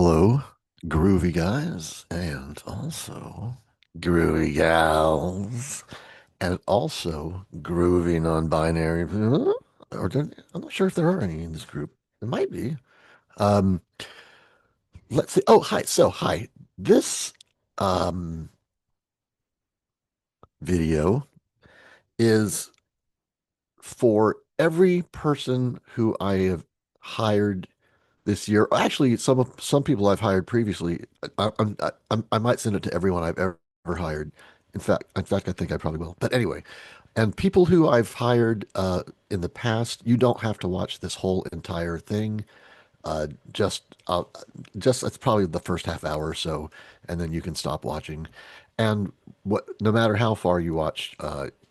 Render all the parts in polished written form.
Hello, groovy guys, and also groovy gals, and also groovy non-binary. I'm not sure if there are any in this group. There might be. Um, let's see. Oh, hi. So, hi. This um, video is for every person who I have hired this year. Actually, some people I've hired previously. I might send it to everyone I've ever hired. In fact, I think I probably will. But anyway, and people who I've hired in the past, you don't have to watch this whole entire thing. Uh, just, uh, just it's probably the first half hour or so, and then you can stop watching. And no matter how far you watch,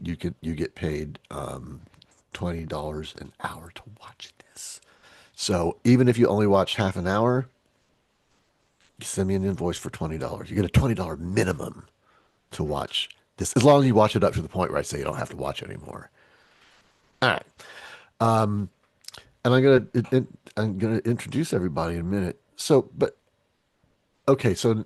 you get paid $20 an hour to watch this. So even if you only watch half an hour, you send me an invoice for $20. You get a $20 minimum to watch this, as long as you watch it up to the point where I say you don't have to watch it anymore. All right. Um, and I'm gonna introduce everybody in a minute. Okay, so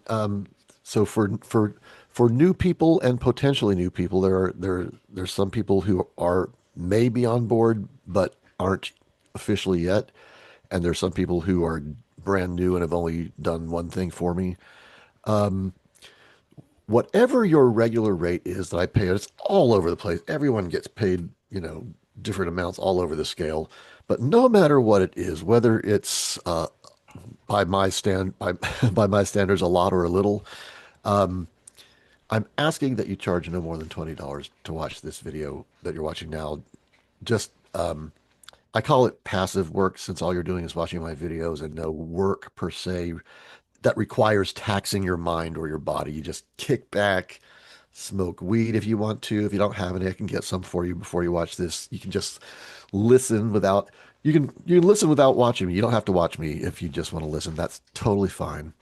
for new people and potentially new people, there's some people who are maybe on board but aren't officially yet, and there's some people who are brand new and have only done one thing for me. Whatever your regular rate is that I pay, it's all over the place. Everyone gets paid, different amounts all over the scale. But no matter what it is, whether it's by by my standards, a lot or a little, I'm asking that you charge no more than $20 to watch this video that you're watching now. Just I call it passive work since all you're doing is watching my videos and no work per se that requires taxing your mind or your body. You just kick back, smoke weed if you want to. If you don't have any, I can get some for you before you watch this. You can just listen without you can listen without watching me. You don't have to watch me if you just want to listen. That's totally fine.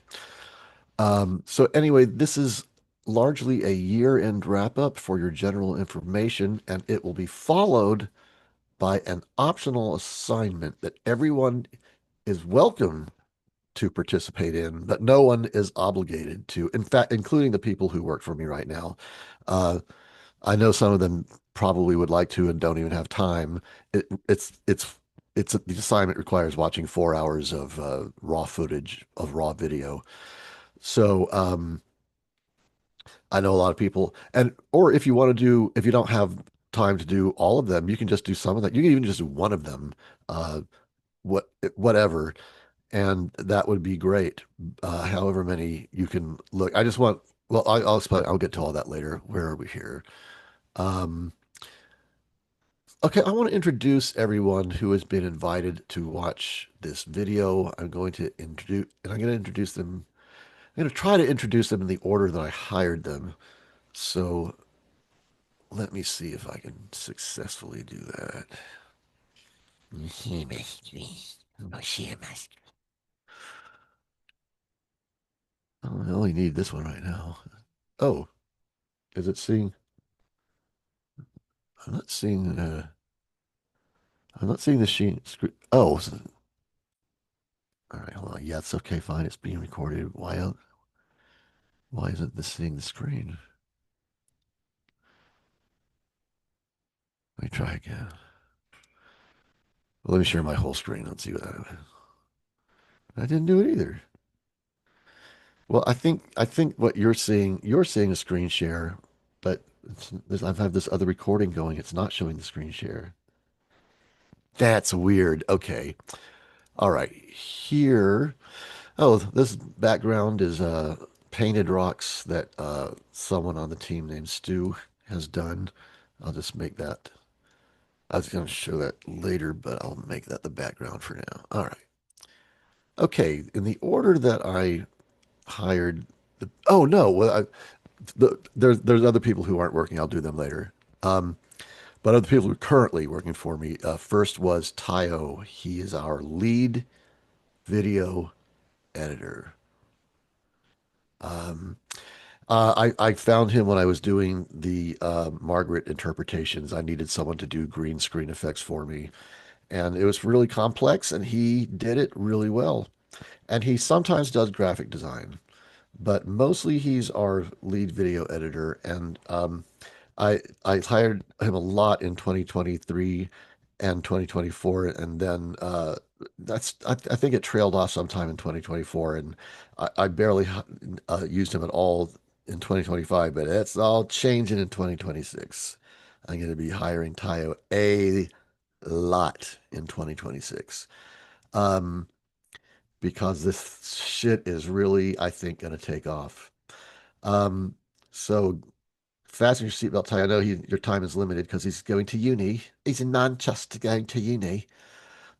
So anyway, this is largely a year-end wrap-up for your general information, and it will be followed by an optional assignment that everyone is welcome to participate in, but no one is obligated to. In fact, including the people who work for me right now. Uh, I know some of them probably would like to and don't even have time. It, the assignment requires watching 4 hours of raw footage of raw video. So I know a lot of people, and or if you want to do, if you don't have time to do all of them, you can just do some of that. You can even just do one of them, uh, whatever, and that would be great. However many you can look. I just want. Well, I'll explain. I'll get to all that later. Where are we here? Um, okay, I want to introduce everyone who has been invited to watch this video. I'm going to introduce them. I'm going to try to introduce them in the order that I hired them. So let me see if I can successfully do that. Oh, I only need this one right now. Oh, is it seeing? I'm not seeing. I'm not seeing the screen. Oh, all right. Hold on. Yeah, it's okay. Fine. It's being recorded. Why isn't this seeing the screen? Let me try again. Well, let me share my whole screen. Let's see what I didn't do it either. Well, I think what you're seeing a screen share, but I've had this other recording going. It's not showing the screen share. That's weird. Okay. All right. Here. Oh, this background is painted rocks that someone on the team named Stu has done. I'll just make that. I was going to show that later, but I'll make that the background for now. All right. Okay. In the order that I hired oh no, there's other people who aren't working. I'll do them later. Um, but other people who are currently working for me. First was Tayo. He is our lead video editor. Um, I found him when I was doing the Margaret interpretations. I needed someone to do green screen effects for me, and it was really complex, and he did it really well. and he sometimes does graphic design, but mostly he's our lead video editor. And I hired him a lot in 2023 and 2024, and then I think it trailed off sometime in 2024, and I barely used him at all in 2025, but it's all changing in 2026. I'm going to be hiring Tayo a lot in 2026. Um, because this shit is really, I think, going to take off. Um, so fasten your seatbelt tie. I know your time is limited because he's going to uni. He's in Manchester going to uni.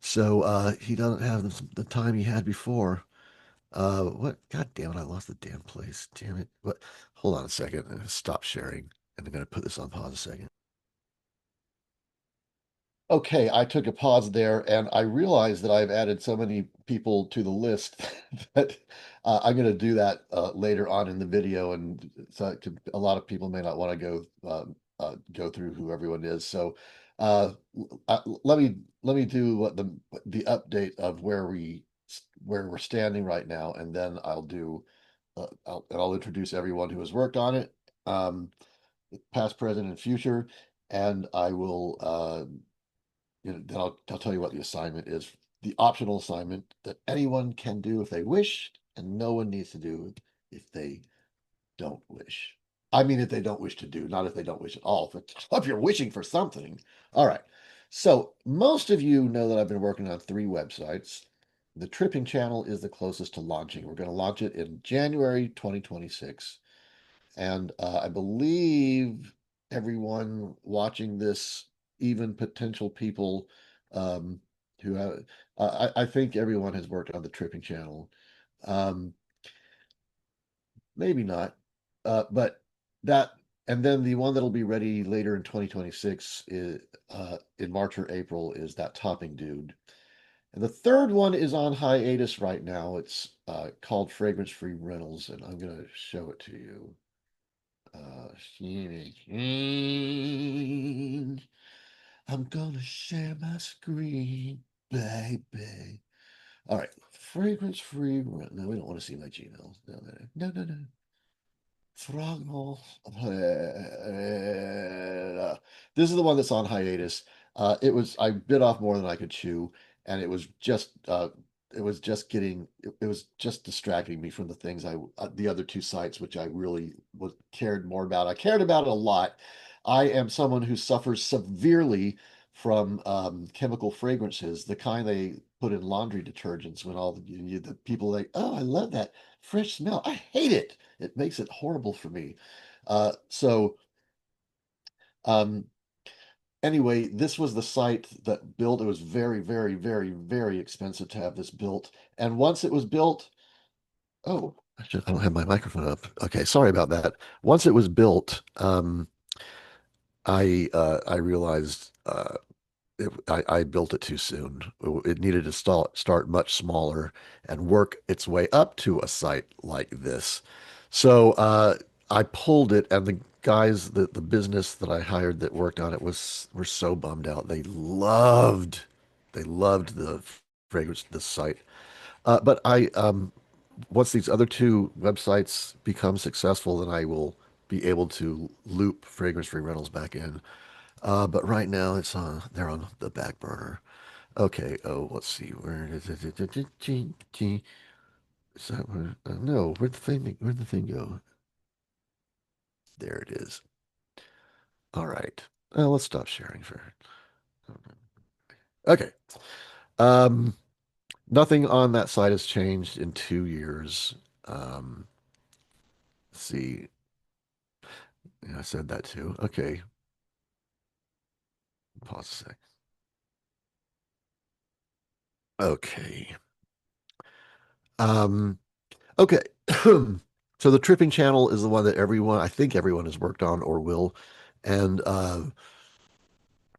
So he doesn't have the time he had before. What? God damn it, I lost the damn place. Damn it. What? Hold on a second. I'm gonna stop sharing. And I'm going to put this on pause a second. Okay, I took a pause there and I realized that I've added so many people to the list that I'm going to do that later on in the video. And so a lot of people may not want to go through who everyone is. So uh, let me do the update of where we're standing right now, and then I'll introduce everyone who has worked on it, um, past, present, and future, and I will. Then I'll tell you what the assignment is. The optional assignment that anyone can do if they wish, and no one needs to do if they don't wish. I mean, if they don't wish to do, not if they don't wish at all. If you're wishing for something. All right. So most of you know that I've been working on 3 websites. The Tripping channel is the closest to launching. We're going to launch it in January 2026. And I believe everyone watching this, even potential people um, who have, I think everyone has worked on the Tripping channel. Um, maybe not, but that, and then the one that'll be ready later in 2026 is in March or April is that topping dude. And the third one is on hiatus right now. It's called Fragrance Free Rentals, and I'm going to show it to you. I'm gonna share my screen, baby. All right, fragrance free. No, we don't want to see my Gmail. No, no, no, no, no. Frogmore. This is the one that's on hiatus. I bit off more than I could chew, and it was just it was just distracting me from the things the other 2 sites, which I really cared more about. I cared about it a lot. I am someone who suffers severely from chemical fragrances, the kind they put in laundry detergents when all the people like, oh, I love that fresh smell. I hate it. It makes it horrible for me. So um, anyway, this was the site that built. It was very, very, very, very expensive to have this built. And once it was built, oh, I don't have my microphone up. Okay, sorry about that. Once it was built, I realized I built it too soon. It needed to start much smaller and work its way up to a site like this. So I pulled it, and the guys, the business that I hired that worked on it were so bummed out. They loved the fragrance, the site. But once these other 2 websites become successful, then I will be able to loop Fragrance Free Rentals back in. But right now they're on the back burner. Okay. Oh, let's see. Where is it? Is that where? No. Where'd the thing go? There it is. All right. Let's stop sharing for. Okay. Um, Nothing on that site has changed in 2 years. Um, let's see. Yeah, I said that too. Okay. Pause a sec. Okay. Um, okay. So the tripping channel is the one that I think everyone has worked on or will. And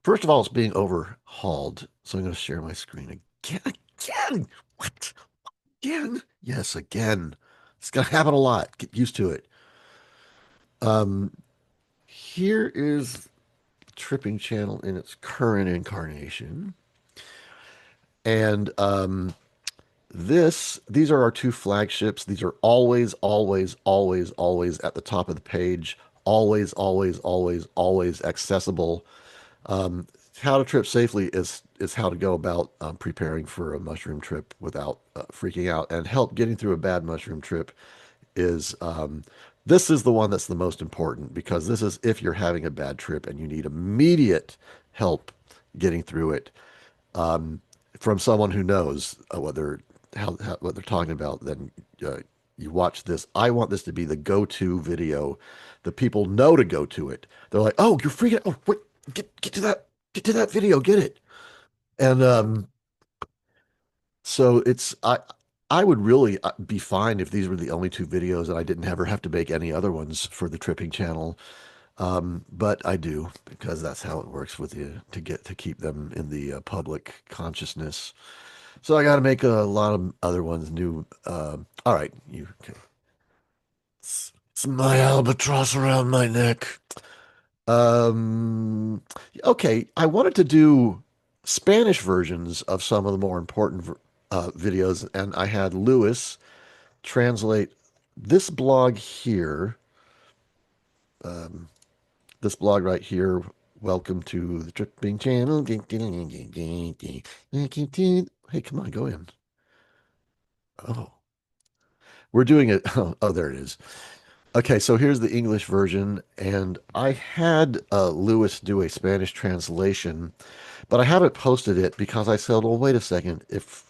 first of all, it's being overhauled. So I'm going to share my screen again. Again. What? Again? Yes, again. It's going to happen a lot. Get used to it. Um, Here is tripping channel in its current incarnation. And These are our two flagships. These are always, always, always, always at the top of the page. Always, always, always, always accessible. Um, how to trip safely is how to go about preparing for a mushroom trip without freaking out, and help getting through a bad mushroom trip is this is the one that's the most important, because this is if you're having a bad trip and you need immediate help getting through it, um, from someone who knows what they're talking about. Then uh, you watch this. I want this to be the go-to video. The people know to go to it. They're like, "Oh, you're freaking! Oh, wait, get to that video, get it." And so I would really be fine if these were the only two videos and I didn't ever have to make any other ones for the tripping channel. But I do, because that's how it works with you to get to keep them in the public consciousness. So I got to make a lot of other ones new. All right, you okay? It's my albatross around my neck. Um, okay, I wanted to do Spanish versions of some of the more important videos, and I had Lewis translate this blog here, um, this blog right here. Welcome to the Tripping Channel. Hey, come on, go in. Oh, we're doing it. Oh, there it is. Okay, so here's the English version, and I had Lewis do a Spanish translation, but I haven't posted it because I said, well, wait a second, if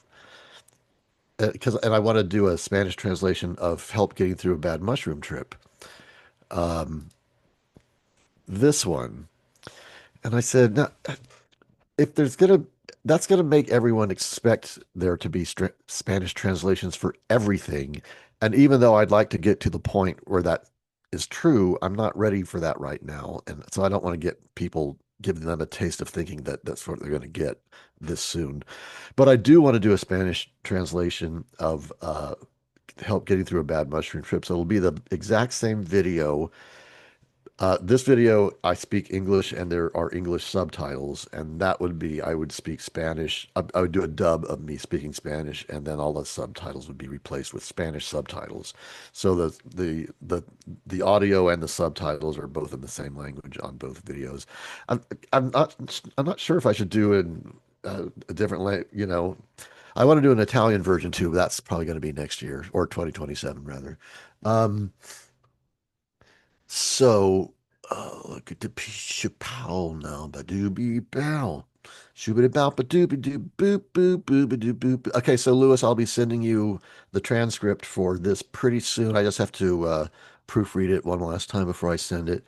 because and I want to do a Spanish translation of help getting through a bad mushroom trip. Um, this one, and I said, no, if there's gonna that's gonna make everyone expect there to be Spanish translations for everything. And even though I'd like to get to the point where that is true, I'm not ready for that right now. And so I don't want to get people giving them a taste of thinking that that's what they're going to get this soon. But I do want to do a Spanish translation of help getting through a bad mushroom trip. So it'll be the exact same video. This video, I speak English and there are English subtitles, and that would be, I would speak Spanish. I would do a dub of me speaking Spanish, and then all the subtitles would be replaced with Spanish subtitles. So the audio and the subtitles are both in the same language on both videos. I'm I'm not I'm not sure if I should do a different I want to do an Italian version too, but that's probably going to be next year, or 2027 rather. Um, so, look at the piece of pow now, ba doobie bow. Shoobity bow ba doobie doo boop boop boop doo boop. Okay, so Lewis, I'll be sending you the transcript for this pretty soon. I just have to proofread it one last time before I send it.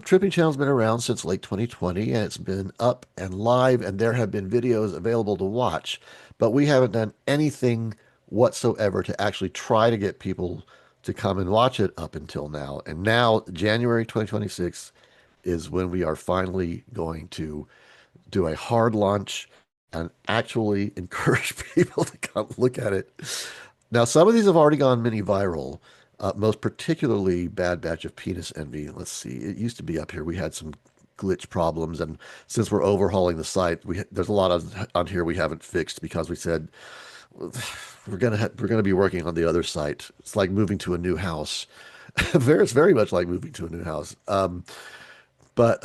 Tripping Channel's been around since late 2020, and it's been up and live, and there have been videos available to watch, but we haven't done anything whatsoever to actually try to get people to come and watch it up until now. And now, January 2026 is when we are finally going to do a hard launch and actually encourage people to come look at it. Now, some of these have already gone mini viral, most particularly Bad Batch of Penis Envy. Let's see, it used to be up here. We had some glitch problems, and since we're overhauling the site, there's a lot on here we haven't fixed because we said we're gonna be working on the other site. It's like moving to a new house. It's very much like moving to a new house. But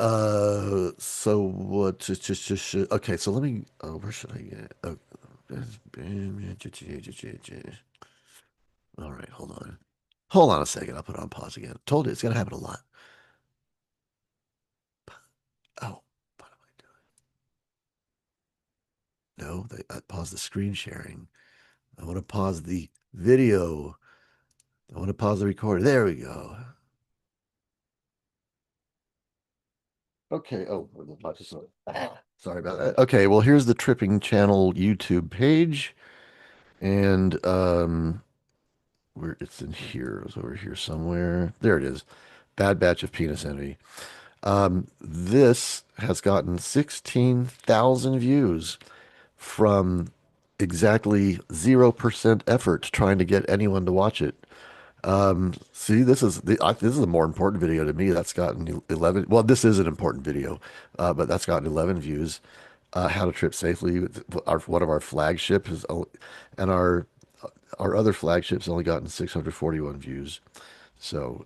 so what? Okay, so let me. Oh, where should I get? Oh, all right, hold on. Hold on a second. I'll put it on pause again. Told you it's gonna happen a lot. Oh, what am I doing? No, I paused the screen sharing. I want to pause the video. I want to pause the recorder. There we go. Okay. Oh, sorry about that. Okay. Well, here's the Tripping Channel YouTube page, and where it's in here. It was over here somewhere. There it is. Bad Batch of Penis Envy. This has gotten 16,000 views from exactly 0% effort trying to get anyone to watch it. See, this is a more important video to me. That's gotten 11. Well, this is an important video, but that's gotten 11 views. How to Trip Safely. One of our flagship is only, and our other flagship's only gotten 641 views. So,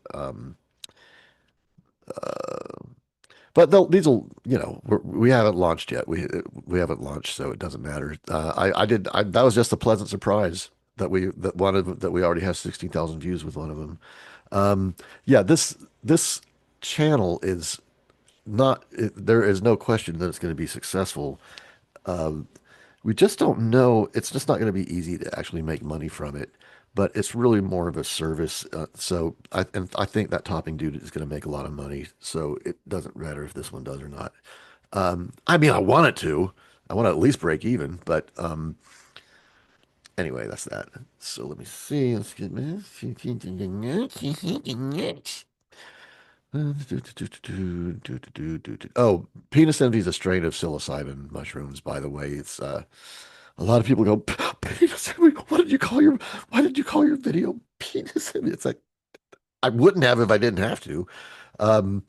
but these will, we haven't launched yet. We haven't launched, so it doesn't matter. That was just a pleasant surprise that one of that we already have 16,000 views with one of them. Yeah, this channel is not. There is no question that it's going to be successful. We just don't know. It's just not going to be easy to actually make money from it, but it's really more of a service. And I think that topping dude is going to make a lot of money. So it doesn't matter if this one does or not. I mean, I want it to. I want to at least break even, but anyway, that's that. So let me see. Let's get Oh, penis envy is a strain of psilocybin mushrooms, by the way. It's a lot of people go, penis envy. Why did you call your video penis envy? It's like I wouldn't have if I didn't have to. Um,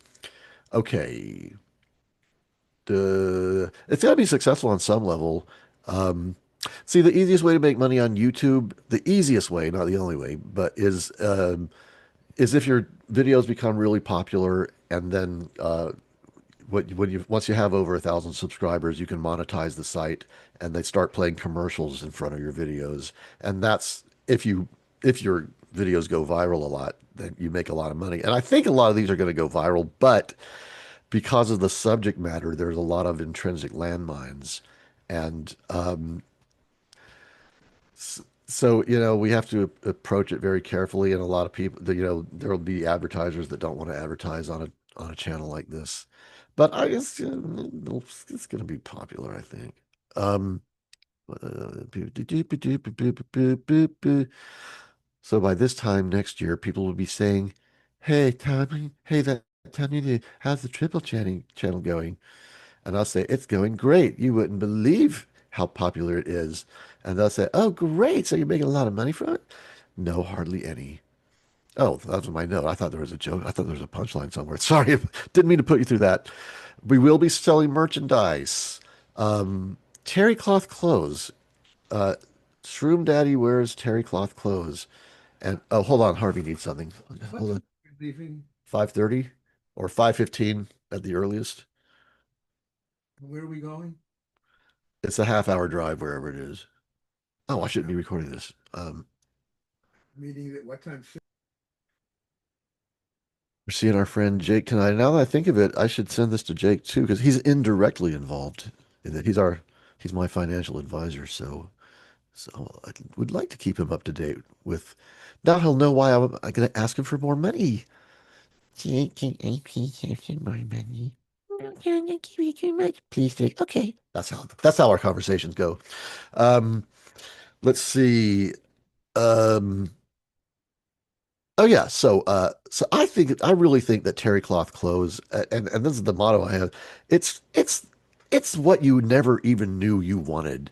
okay. It's got to be successful on some level. Um, See, the easiest way to make money on YouTube, the easiest way, not the only way, but is if your videos become really popular and then when you once you have over 1,000 subscribers, you can monetize the site and they start playing commercials in front of your videos. And that's if your videos go viral a lot, then you make a lot of money. And I think a lot of these are going to go viral, but because of the subject matter, there's a lot of intrinsic landmines. And so, we have to approach it very carefully. And a lot of people, there will be advertisers that don't want to advertise on a channel like this. But I guess it's going to be popular, I think. Um, so by this time next year, people will be saying, "Hey, Tommy, hey, that Tommy, how's the triple channel going?" And I'll say, "It's going great. You wouldn't believe how popular it is." And they'll say, "Oh, great. So you're making a lot of money from it?" No, hardly any. Oh, that was my note. I thought there was a joke. I thought there was a punchline somewhere. Sorry, didn't mean to put you through that. We will be selling merchandise. Terry cloth clothes. Uh, Shroom Daddy wears terry cloth clothes. And oh, hold on, Harvey needs something. Hold on. Leaving. 5:30 or 5:15 at the earliest. Where are we going? It's a half-hour drive wherever it is. Oh, I shouldn't be recording this. Meeting at what time? We're seeing our friend Jake tonight. Now that I think of it, I should send this to Jake too, because he's indirectly involved in it. He's my financial advisor, so I would like to keep him up to date with. Now he'll know why I'm going to ask him for more money. Jake, can I please have some more money? No, can I give you too much? Please, Jake. Okay, that's how our conversations go. Um, let's see. Um, Oh yeah, so I really think that terry cloth clothes, and this is the motto I have. It's it's it's what you never even knew you wanted.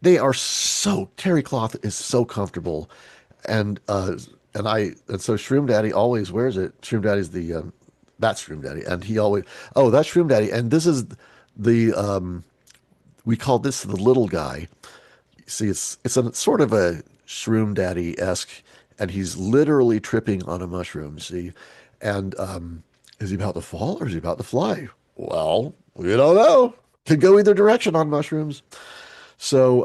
They are so terry cloth is so comfortable, and so Shroom Daddy always wears it. Shroom Daddy's that's Shroom Daddy, and he always that's Shroom Daddy, and this is the we call this the little guy. See, it's a sort of a Shroom Daddy-esque, and he's literally tripping on a mushroom. See, and is he about to fall or is he about to fly? Well, we don't know. Could go either direction on mushrooms. So,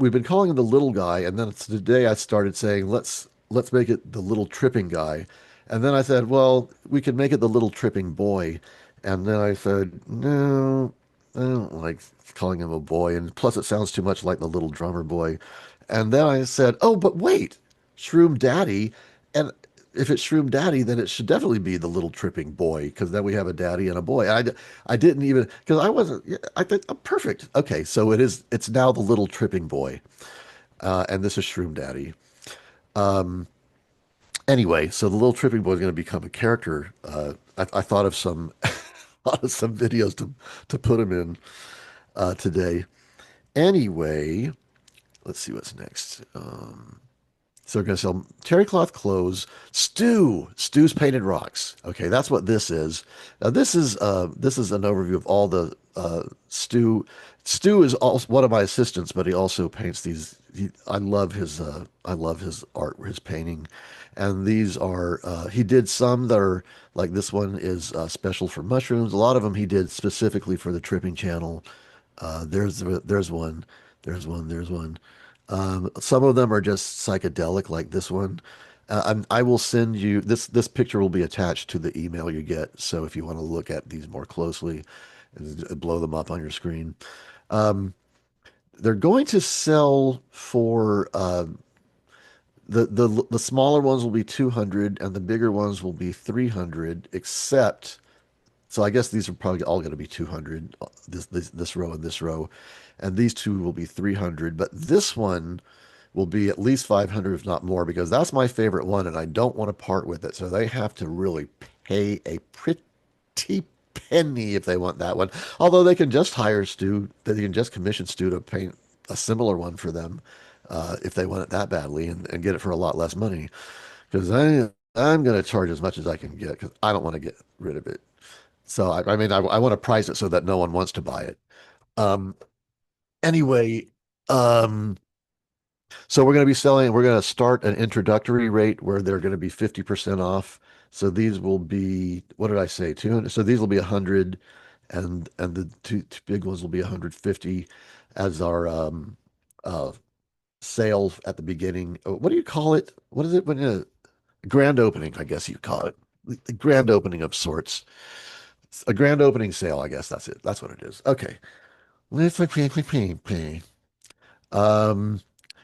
we've been calling him the little guy, and then today I started saying let's make it the little tripping guy, and then I said, well, we could make it the little tripping boy, and then I said, no, I don't like calling him a boy, and plus it sounds too much like the little drummer boy, and then I said, oh, but wait, Shroom Daddy, and if it's Shroom Daddy, then it should definitely be the little tripping boy because then we have a daddy and a boy. I didn't even because I wasn't. I think oh, perfect. Okay, so it is. It's now the little tripping boy, and this is Shroom Daddy. Anyway, so the little tripping boy is going to become a character. I thought of some thought of some videos to put him in today. Anyway, let's see what's next. So we're going to sell terry cloth clothes, Stew's Painted Rocks. Okay, that's what this is. Now this is an overview of all the Stew. Stew is also one of my assistants, but he also paints these. I love his art, his painting, and these are he did some that are like this one is special for mushrooms. A lot of them he did specifically for the Tripping Channel. There's one, there's one. Some of them are just psychedelic, like this one. I will send you this picture will be attached to the email you get. So if you want to look at these more closely and blow them up on your screen, they're going to sell for the smaller ones will be 200 and the bigger ones will be 300, except so I guess these are probably all going to be 200, this row and this row, and these two will be 300, but this one will be at least 500 if not more because that's my favorite one and I don't want to part with it. So they have to really pay a pretty penny if they want that one. Although they can just hire Stu, they can just commission Stu to paint a similar one for them if they want it that badly and get it for a lot less money. Because I'm going to charge as much as I can get because I don't want to get rid of it. So I mean, I want to price it so that no one wants to buy it. Um, anyway, um, so we're going to start an introductory rate where they're going to be 50% off. So these will be, what did I say? 200. So these will be 100 and the two big ones will be 150 as our uh sale at the beginning. What do you call it? What is it when grand opening, I guess you call it. The grand opening of sorts. A grand opening sale, I guess that's it. That's what it is. Okay. Um,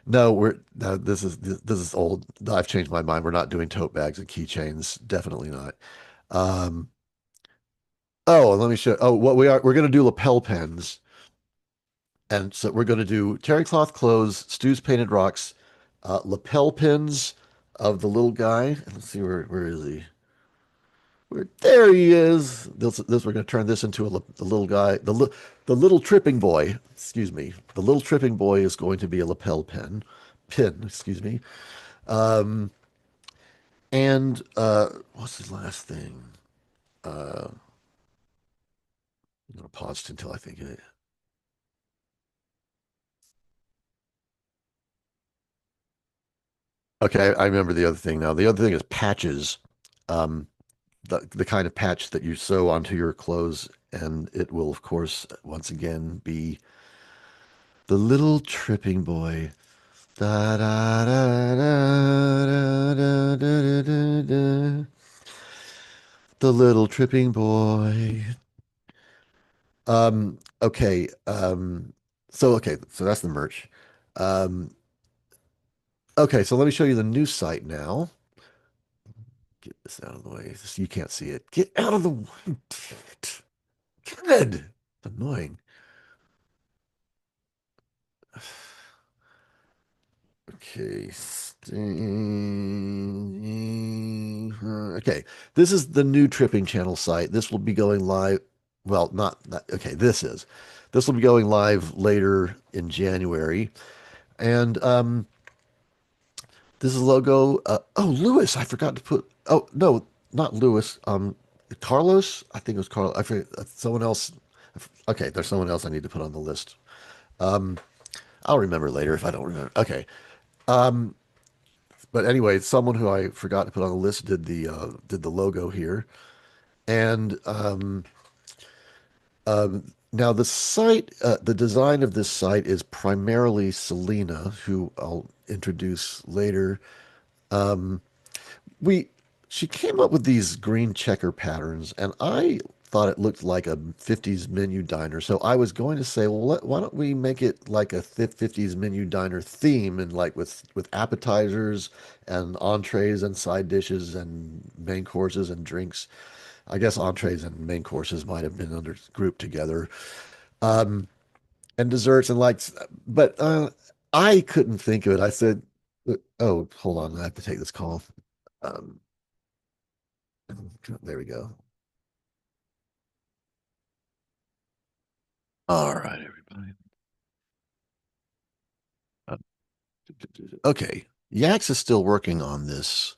no, we're no, this is old. I've changed my mind. We're not doing tote bags and keychains. Definitely not. Um, oh, let me show. Oh, what we're going to do lapel pens, and so we're going to do terry cloth clothes, Stew's Painted Rocks, lapel pins of the little guy. Let's see where is he? There he is. We're going to turn this into the little guy, the little tripping boy. Excuse me. The little tripping boy is going to be a lapel pin. Excuse me. Um, and what's the last thing? I'm going to pause until I think of it. Okay, I remember the other thing now. The other thing is patches. Um, the kind of patch that you sew onto your clothes, and it will, of course, once again be the little tripping boy. Da, da, da, da, da, da, da, da, da. The little tripping boy. Okay. So that's the merch. Um, okay, so let me show you the new site now. Get this out of the way. You can't see it. Get out of the way. Good. It's annoying. Okay. Okay. This is the new Tripping Channel site. This will be going live. Well, not that. Okay. This will be going live later in January. And this is logo. Oh, Lewis. I forgot to put. Oh, no, not Lewis. Carlos. I think it was Carlos. I forget. Someone else. Okay. There's someone else I need to put on the list. Um, I'll remember later if I don't remember. Okay. Um, But anyway, someone who I forgot to put on the list did the logo here, and now the design of this site is primarily Selena, who I'll introduce later. Um, we She came up with these green checker patterns, and I thought it looked like a 50s menu diner. So I was going to say, well, why don't we make it like a 50s menu diner theme, and like with appetizers and entrees and side dishes and main courses and drinks. I guess entrees and main courses might have been under grouped together. Um, and desserts and like, but I couldn't think of it. I said, "Oh, hold on, I have to take this call." Um, There we go. All right, everybody. Uh, Okay. Yax is still working on this.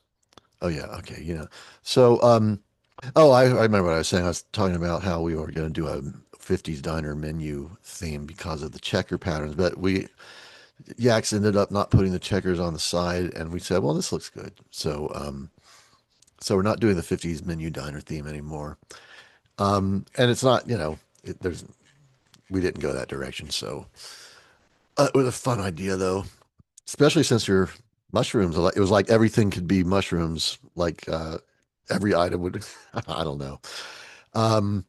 Oh yeah, okay, yeah. So, oh, I remember what I was saying. I was talking about how we were going to do a 50s diner menu theme because of the checker patterns, but Yax ended up not putting the checkers on the side, and we said, well, this looks good. So we're not doing the 50s menu diner theme anymore. And it's not, we didn't go that direction. So it was a fun idea though, especially since your mushrooms, it was like everything could be mushrooms, like every item would, I don't know. Um,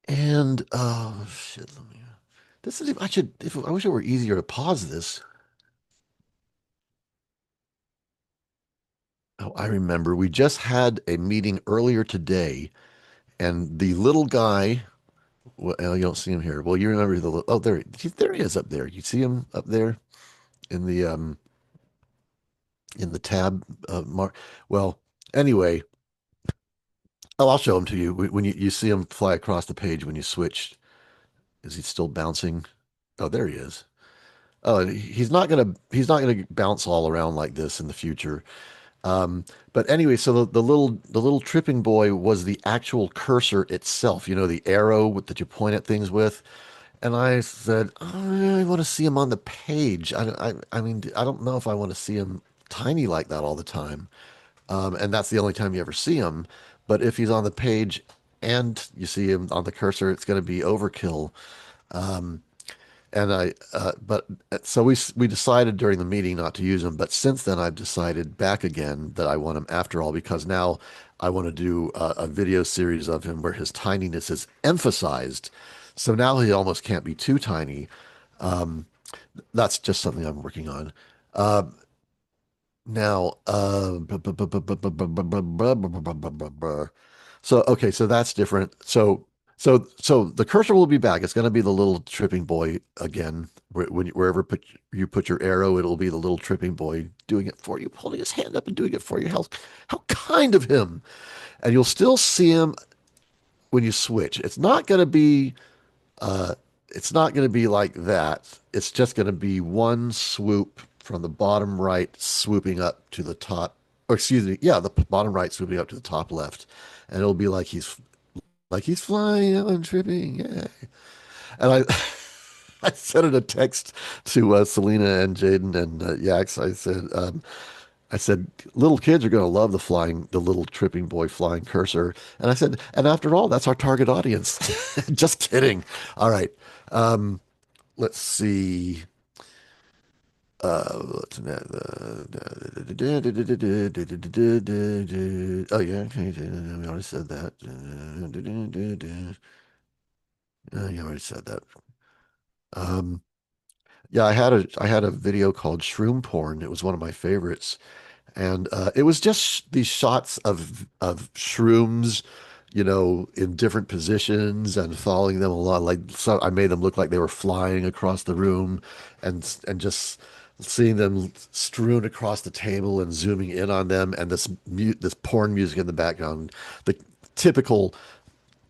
and oh shit, this is, I should, if, I wish it were easier to pause this. Oh, I remember we just had a meeting earlier today, and the little guy, well, you don't see him here. Well, you remember oh, there he is up there. You see him up there in the tab, mark. Well, anyway, oh, I'll show him to you. When you see him fly across the page when you switch, is he still bouncing? Oh, there he is. Oh, and he's not gonna bounce all around like this in the future. Um, but anyway, so the little tripping boy was the actual cursor itself. You know, the arrow that you point at things with. And I said, I want to see him on the page. I mean, I don't know if I want to see him tiny like that all the time. And that's the only time you ever see him. But if he's on the page and you see him on the cursor, it's going to be overkill. And but so we decided during the meeting not to use him. But since then, I've decided back again that I want him after all because now I want to do a video series of him where his tininess is emphasized. So now he almost can't be too tiny. That's just something I'm working on. Uh, now, so okay, so that's different. So the cursor will be back. It's going to be the little tripping boy again. Wherever you put your arrow, it'll be the little tripping boy doing it for you, holding his hand up and doing it for you. How kind of him! And you'll still see him when you switch. It's not going to be like that. It's just going to be one swoop from the bottom right swooping up to the top, or excuse me, yeah, the bottom right swooping up to the top left. And it'll be like he's flying and tripping. Yeah. And I I sent it a text to Selena and Jaden and Yax. I said, little kids are going to love the little tripping boy flying cursor. And I said, and after all, that's our target audience. Just kidding. All right. Um, let's see. What's that? Oh yeah, okay. We already said that. You already said that. Um, yeah, I had a video called Shroom Porn. It was one of my favorites. And it was just these shots of shrooms, in different positions and following them along. Like so, I made them look like they were flying across the room, and just seeing them strewn across the table and zooming in on them, and this porn music in the background, the typical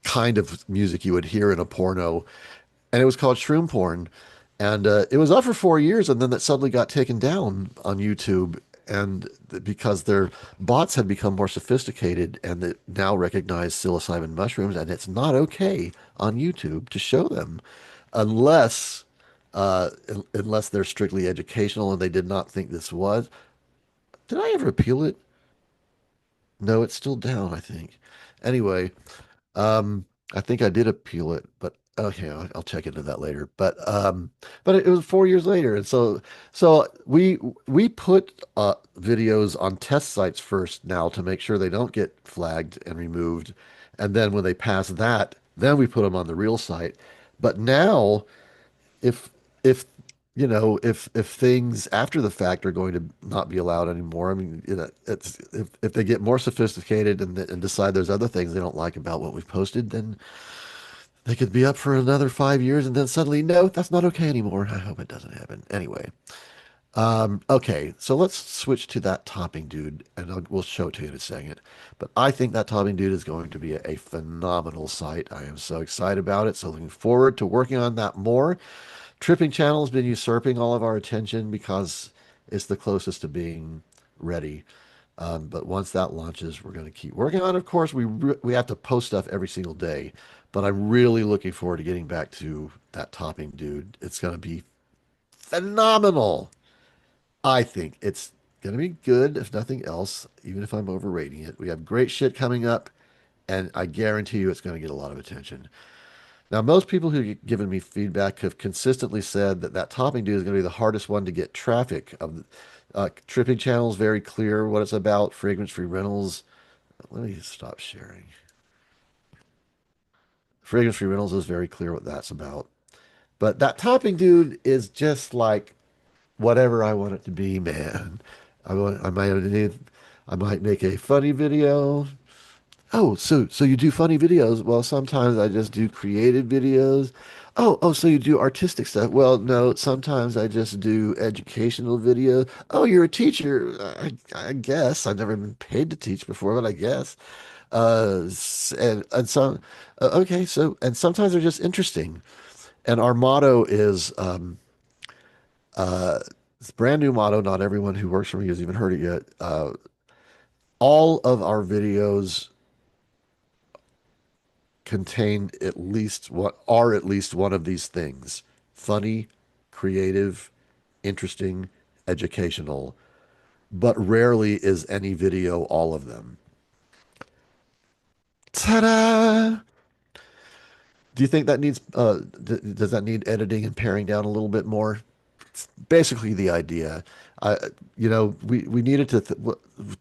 kind of music you would hear in a porno, and it was called Shroom Porn, and it was up for 4 years, and then it suddenly got taken down on YouTube, and because their bots had become more sophisticated, and that now recognize psilocybin mushrooms, and it's not okay on YouTube to show them unless unless they're strictly educational, and they did not think this was. Did I ever appeal it? No, it's still down, I think. Anyway, I think I did appeal it, but okay, I'll check into that later. But it was 4 years later, and so we put videos on test sites first now to make sure they don't get flagged and removed, and then when they pass that, then we put them on the real site. But now, if if if things after the fact are going to not be allowed anymore, I mean, it's if they get more sophisticated and decide there's other things they don't like about what we've posted, then they could be up for another 5 years, and then suddenly, no, that's not okay anymore. I hope it doesn't happen. Anyway, okay, so let's switch to that topping dude, and we'll show it to you in a second. But I think that topping dude is going to be a phenomenal site. I am so excited about it. So looking forward to working on that more. Tripping Channel has been usurping all of our attention because It's the closest to being ready. But once that launches, we're going to keep working on it. Of course, we have to post stuff every single day, but I'm really looking forward to getting back to that topping dude. It's going to be phenomenal. I think it's going to be good, if nothing else, even if I'm overrating it. We have great shit coming up, and I guarantee you it's going to get a lot of attention. Now, most people who've given me feedback have consistently said that that topping dude is going to be the hardest one to get traffic. Tripping channel is very clear what it's about. Fragrance-free rentals. Let me stop sharing. Fragrance-free rentals is very clear what that's about. But that topping dude is just like whatever I want it to be, man. I might make a funny video. Oh, so you do funny videos? Well, sometimes I just do creative videos. Oh, so you do artistic stuff? Well, no, sometimes I just do educational videos. Oh, you're a teacher? I guess I've never been paid to teach before, but I guess. And some okay, so and sometimes they're just interesting. And our motto is it's a brand new motto. Not everyone who works for me has even heard it yet. All of our videos contain at least one of these things: funny, creative, interesting, educational, but rarely is any video all of them. Ta-da! Do you think that needs does that need editing and paring down a little bit more? Basically the idea. I, we needed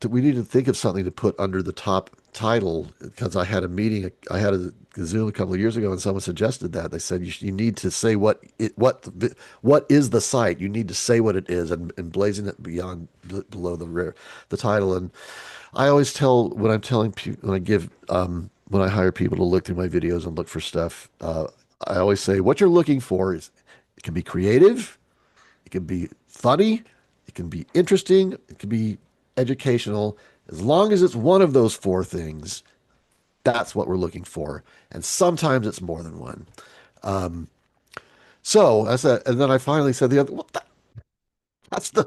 we needed to think of something to put under the top title because I had a meeting, I had a Zoom a couple of years ago, and someone suggested that. They said you need to say what is the site. You need to say what it is and blazing it beyond below the title. And I always tell when I'm telling people when I hire people to look through my videos and look for stuff, I always say what you're looking for is it can be creative. It can be funny, it can be interesting, it can be educational. As long as it's one of those four things, that's what we're looking for. And sometimes it's more than one. So I said, and then I finally said the other, well,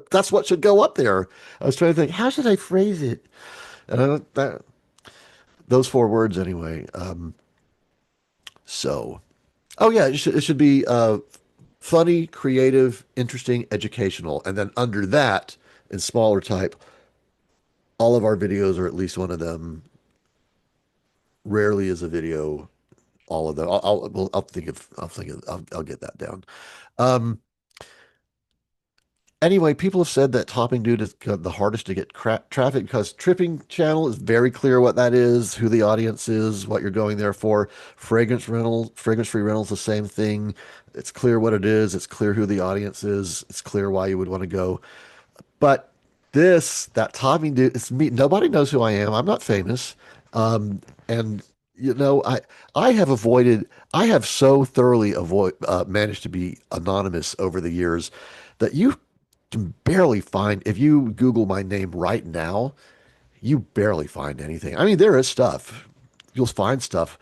that's what should go up there. I was trying to think, how should I phrase it? And those four words anyway. So, oh yeah, it should be funny, creative, interesting, educational. And then under that, in smaller type, all of our videos are at least one of them. Rarely is a video all of them. I'll get that down. Um, anyway, people have said that topping dude is the hardest to get traffic because tripping channel is very clear what that is, who the audience is, what you're going there for. Fragrance-free rentals, the same thing. It's clear what it is. It's clear who the audience is. It's clear why you would want to go. But that topping dude, it's me. Nobody knows who I am. I'm not famous. And you know, I have so thoroughly managed to be anonymous over the years that you can barely find, if you Google my name right now, you barely find anything. I mean, there is stuff. You'll find stuff,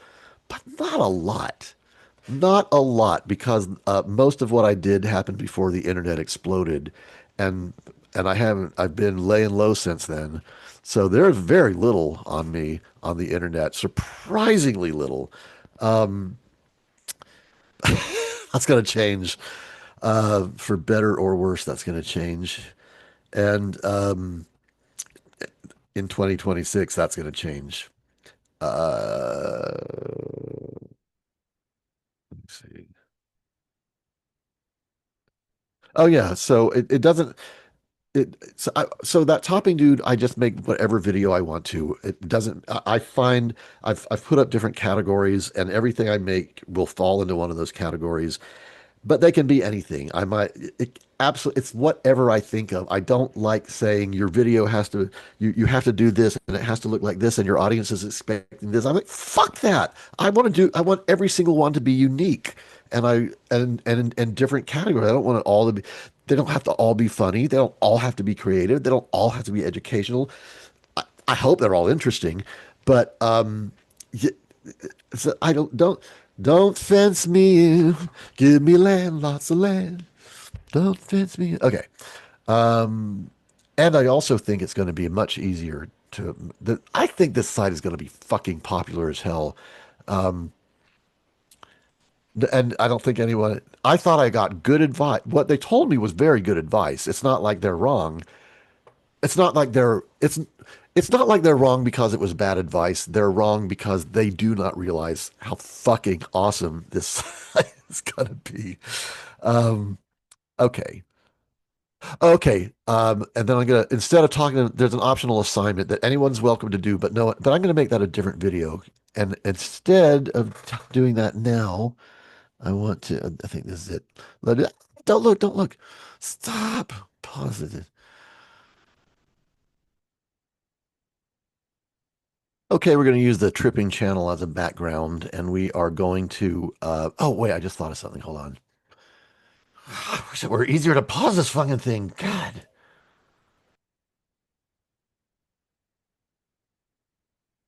but not a lot. Not a lot because most of what I did happened before the internet exploded, and I've been laying low since then. So there's very little on me on the internet, surprisingly little. That's going to change for better or worse. That's going to change, and in 2026, that's going to change. Let me see. Oh yeah, so it doesn't. So that topping dude, I just make whatever video I want to. It doesn't. I find I've put up different categories, and everything I make will fall into one of those categories. But they can be anything. I might absolutely. It's whatever I think of. I don't like saying your video has to. You have to do this, and it has to look like this, and your audience is expecting this. I'm like, fuck that. I want every single one to be unique, and different categories. I don't want it all to be. They don't have to all be funny. They don't all have to be creative. They don't all have to be educational. I hope they're all interesting, but y- so don't fence me in. Give me land, lots of land. Don't fence me in. Okay. Um, and I also think it's going to be much easier I think this site is going to be fucking popular as hell. Um, and I don't think anyone, I thought I got good advice. What they told me was very good advice. It's not like they're wrong. It's not like it's not like they're wrong because it was bad advice. They're wrong because they do not realize how fucking awesome this site is gonna be. Um, okay. Okay. And then I'm gonna instead of talking, there's an optional assignment that anyone's welcome to do, but no, but I'm gonna make that a different video. And instead of doing that now, I want to. I think this is it. Let it. Don't look. Don't look. Stop. Pause it. Okay, we're going to use the tripping channel as a background, and we are going to. Oh wait, I just thought of something. Hold on. I wish it were easier to pause this fucking thing. God.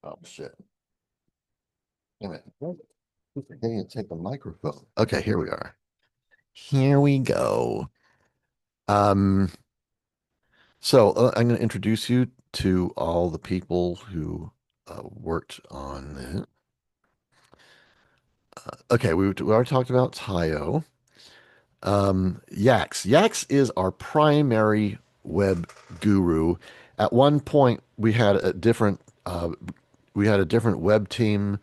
Oh shit. Damn it. I can't take the microphone. Okay, here we are. Here we go. Um, I'm going to introduce you to all the people who worked on it. Okay, we already talked about Tayo. Yax. Yax is our primary web guru. At one point, we had a different web team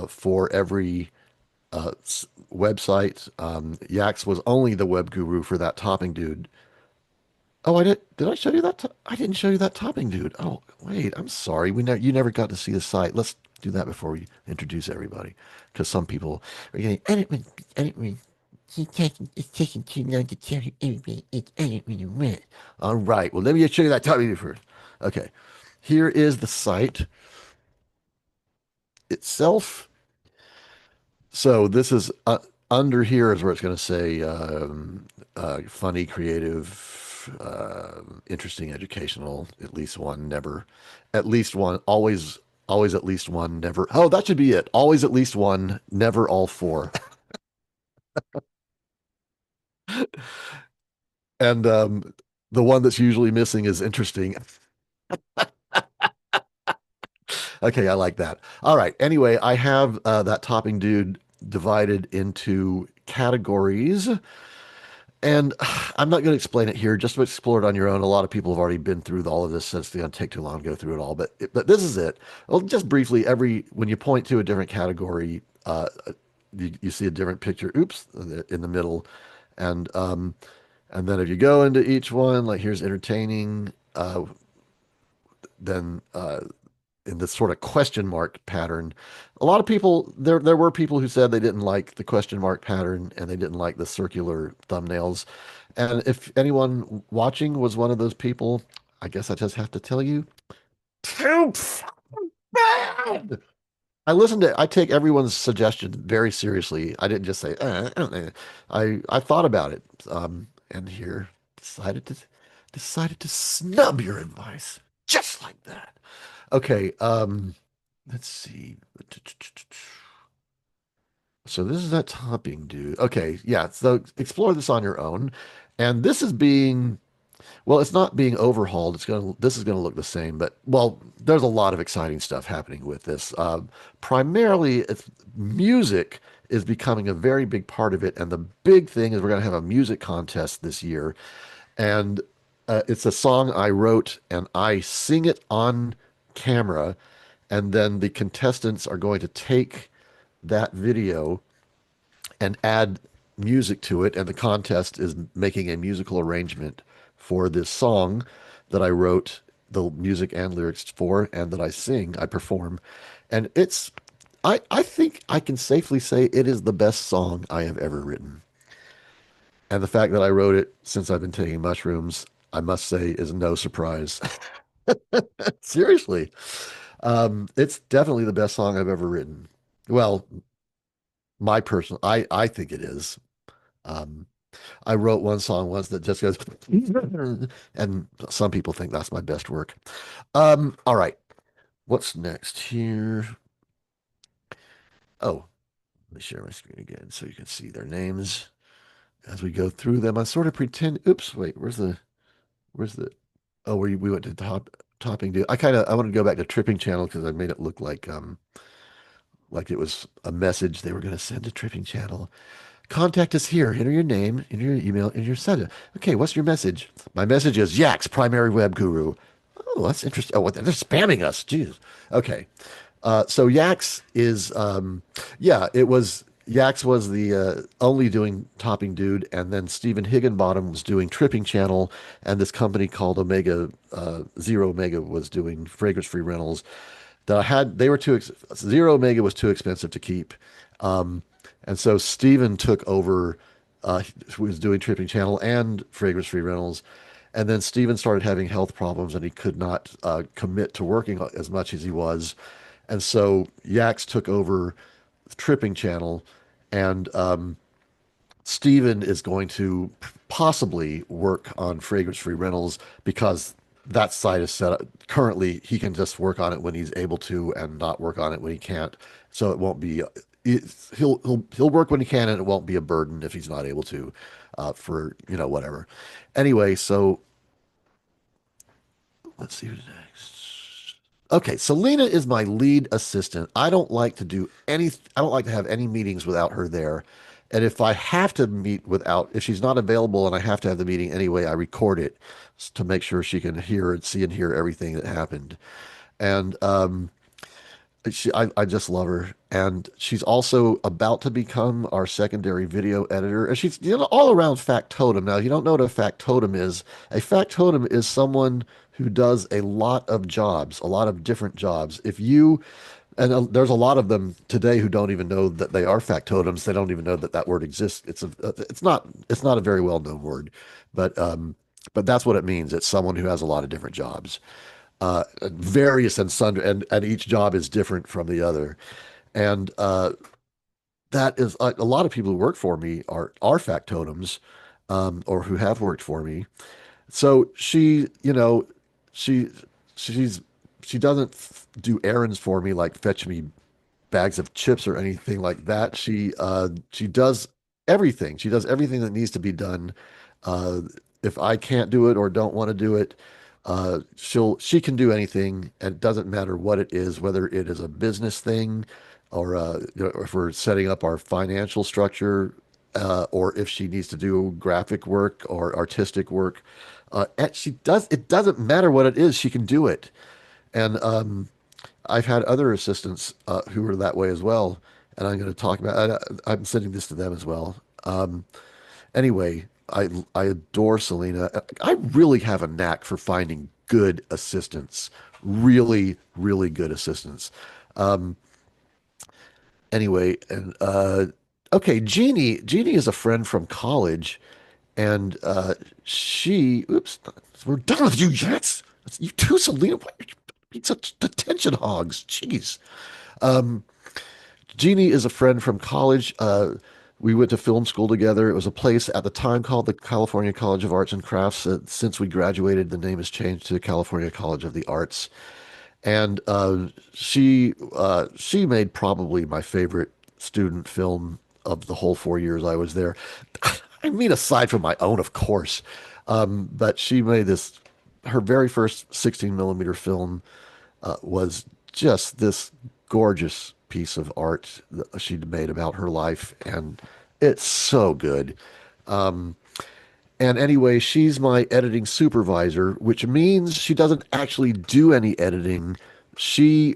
for every website. Yax was only the web guru for that topping dude. Oh, I did. Did I show you that? I didn't show you that topping dude. Oh, wait. I'm sorry. You never got to see the site. Let's do that before we introduce everybody, because some people are getting. I didn't mean. It's taking too long to tell you everything. I didn't really want. All right. Well, let me just show you that topping dude first. Okay. Here is the site itself. So this is under here is where it's going to say funny, creative, interesting, educational. At least one, never. At least one, always, always at least one, never. Oh, that should be it. Always at least one, never all four. And the one that's usually missing is interesting. Okay, I like that. All right. Anyway, I have that topping dude divided into categories. And I'm not going to explain it here. Just explore it on your own. A lot of people have already been through all of this, so it's going to take too long to go through it all. But this is it. Well, just briefly, every when you point to a different category, you see a different picture. Oops, in the middle, and um, and then if you go into each one, like here's entertaining, then in this sort of question mark pattern. A lot of people there were people who said they didn't like the question mark pattern and they didn't like the circular thumbnails. And if anyone watching was one of those people, I guess I just have to tell you, too bad. I take everyone's suggestion very seriously. I didn't just say, I thought about it. And here decided to snub your advice just like that. Okay, let's see. So this is that topping dude. Okay, yeah. So explore this on your own. And this is being, well, it's not being overhauled. This is gonna look the same, but well, there's a lot of exciting stuff happening with this. Primarily, it's music is becoming a very big part of it, and the big thing is we're gonna have a music contest this year, and it's a song I wrote, and I sing it on camera, and then the contestants are going to take that video and add music to it. And the contest is making a musical arrangement for this song that I wrote the music and lyrics for, and that I sing, I perform. And I think I can safely say it is the best song I have ever written. And the fact that I wrote it since I've been taking mushrooms, I must say, is no surprise. Seriously. It's definitely the best song I've ever written. Well, I think it is. Um, I wrote one song once that just goes, and some people think that's my best work. All right. What's next here? Oh, let me share my screen again so you can see their names as we go through them. I sort of pretend, oops, wait, where's the Where's the? Oh, we went to topping dude. I want to go back to tripping channel because I made it look like it was a message they were going to send to tripping channel. Contact us here. Enter your name, enter your email, enter your sender. Okay, what's your message? My message is Yak's primary web guru. Oh, that's interesting. Oh, what, they're spamming us. Jeez. Okay. So Yax is, yeah, it was, Yax was the only doing topping dude, and then Stephen Higginbottom was doing tripping channel, and this company called Omega, Zero Omega was doing fragrance free rentals that I had. They were Zero Omega was too expensive to keep. Um, and so Stephen took over, was doing tripping channel and fragrance free rentals. And then Steven started having health problems and he could not commit to working as much as he was. And so Yax took over Tripping Channel, and Steven is going to possibly work on fragrance free rentals because that site is set up. Currently, he can just work on it when he's able to and not work on it when he can't. So it won't be, he'll work when he can and it won't be a burden if he's not able to for, whatever. Anyway, so let's see who's next. Okay, Selena is my lead assistant. I don't like to do any, I don't like to have any meetings without her there. And if I have to meet without, if she's not available and I have to have the meeting anyway, I record it to make sure she can hear and see and hear everything that happened. And I just love her. And she's also about to become our secondary video editor. And she's, all around factotum. Now, if you don't know what a factotum is someone who does a lot of jobs, a lot of different jobs. There's a lot of them today who don't even know that they are factotums. They don't even know that that word exists. It's not a very well known word, but, but that's what it means. It's someone who has a lot of different jobs, various and sundry, and each job is different from the other. And that is a lot of people who work for me are factotums, or who have worked for me. So she she's she doesn't do errands for me like fetch me bags of chips or anything like that. She does everything. She does everything that needs to be done. Uh, if I can't do it or don't want to do it, she can do anything, and it doesn't matter what it is, whether it is a business thing or if we're setting up our financial structure, or if she needs to do graphic work or artistic work. And she does. It doesn't matter what it is. She can do it. And I've had other assistants who are that way as well, and I'm going to talk about. I'm sending this to them as well. Anyway, I adore Selena. I really have a knack for finding good assistants, really, really good assistants. Um, anyway, and okay, Jeannie is a friend from college, and oops, we're done with you yet. You too, Selena. Why are you being such attention hogs? Jeez. Um, Jeannie is a friend from college. We went to film school together. It was a place at the time called the California College of Arts and Crafts. Since we graduated, the name has changed to California College of the Arts. And she made probably my favorite student film of the whole 4 years I was there. I mean, aside from my own, of course. But she made her very first 16 millimeter film was just this gorgeous piece of art that she'd made about her life, and it's so good. Um, and anyway, she's my editing supervisor, which means she doesn't actually do any editing. I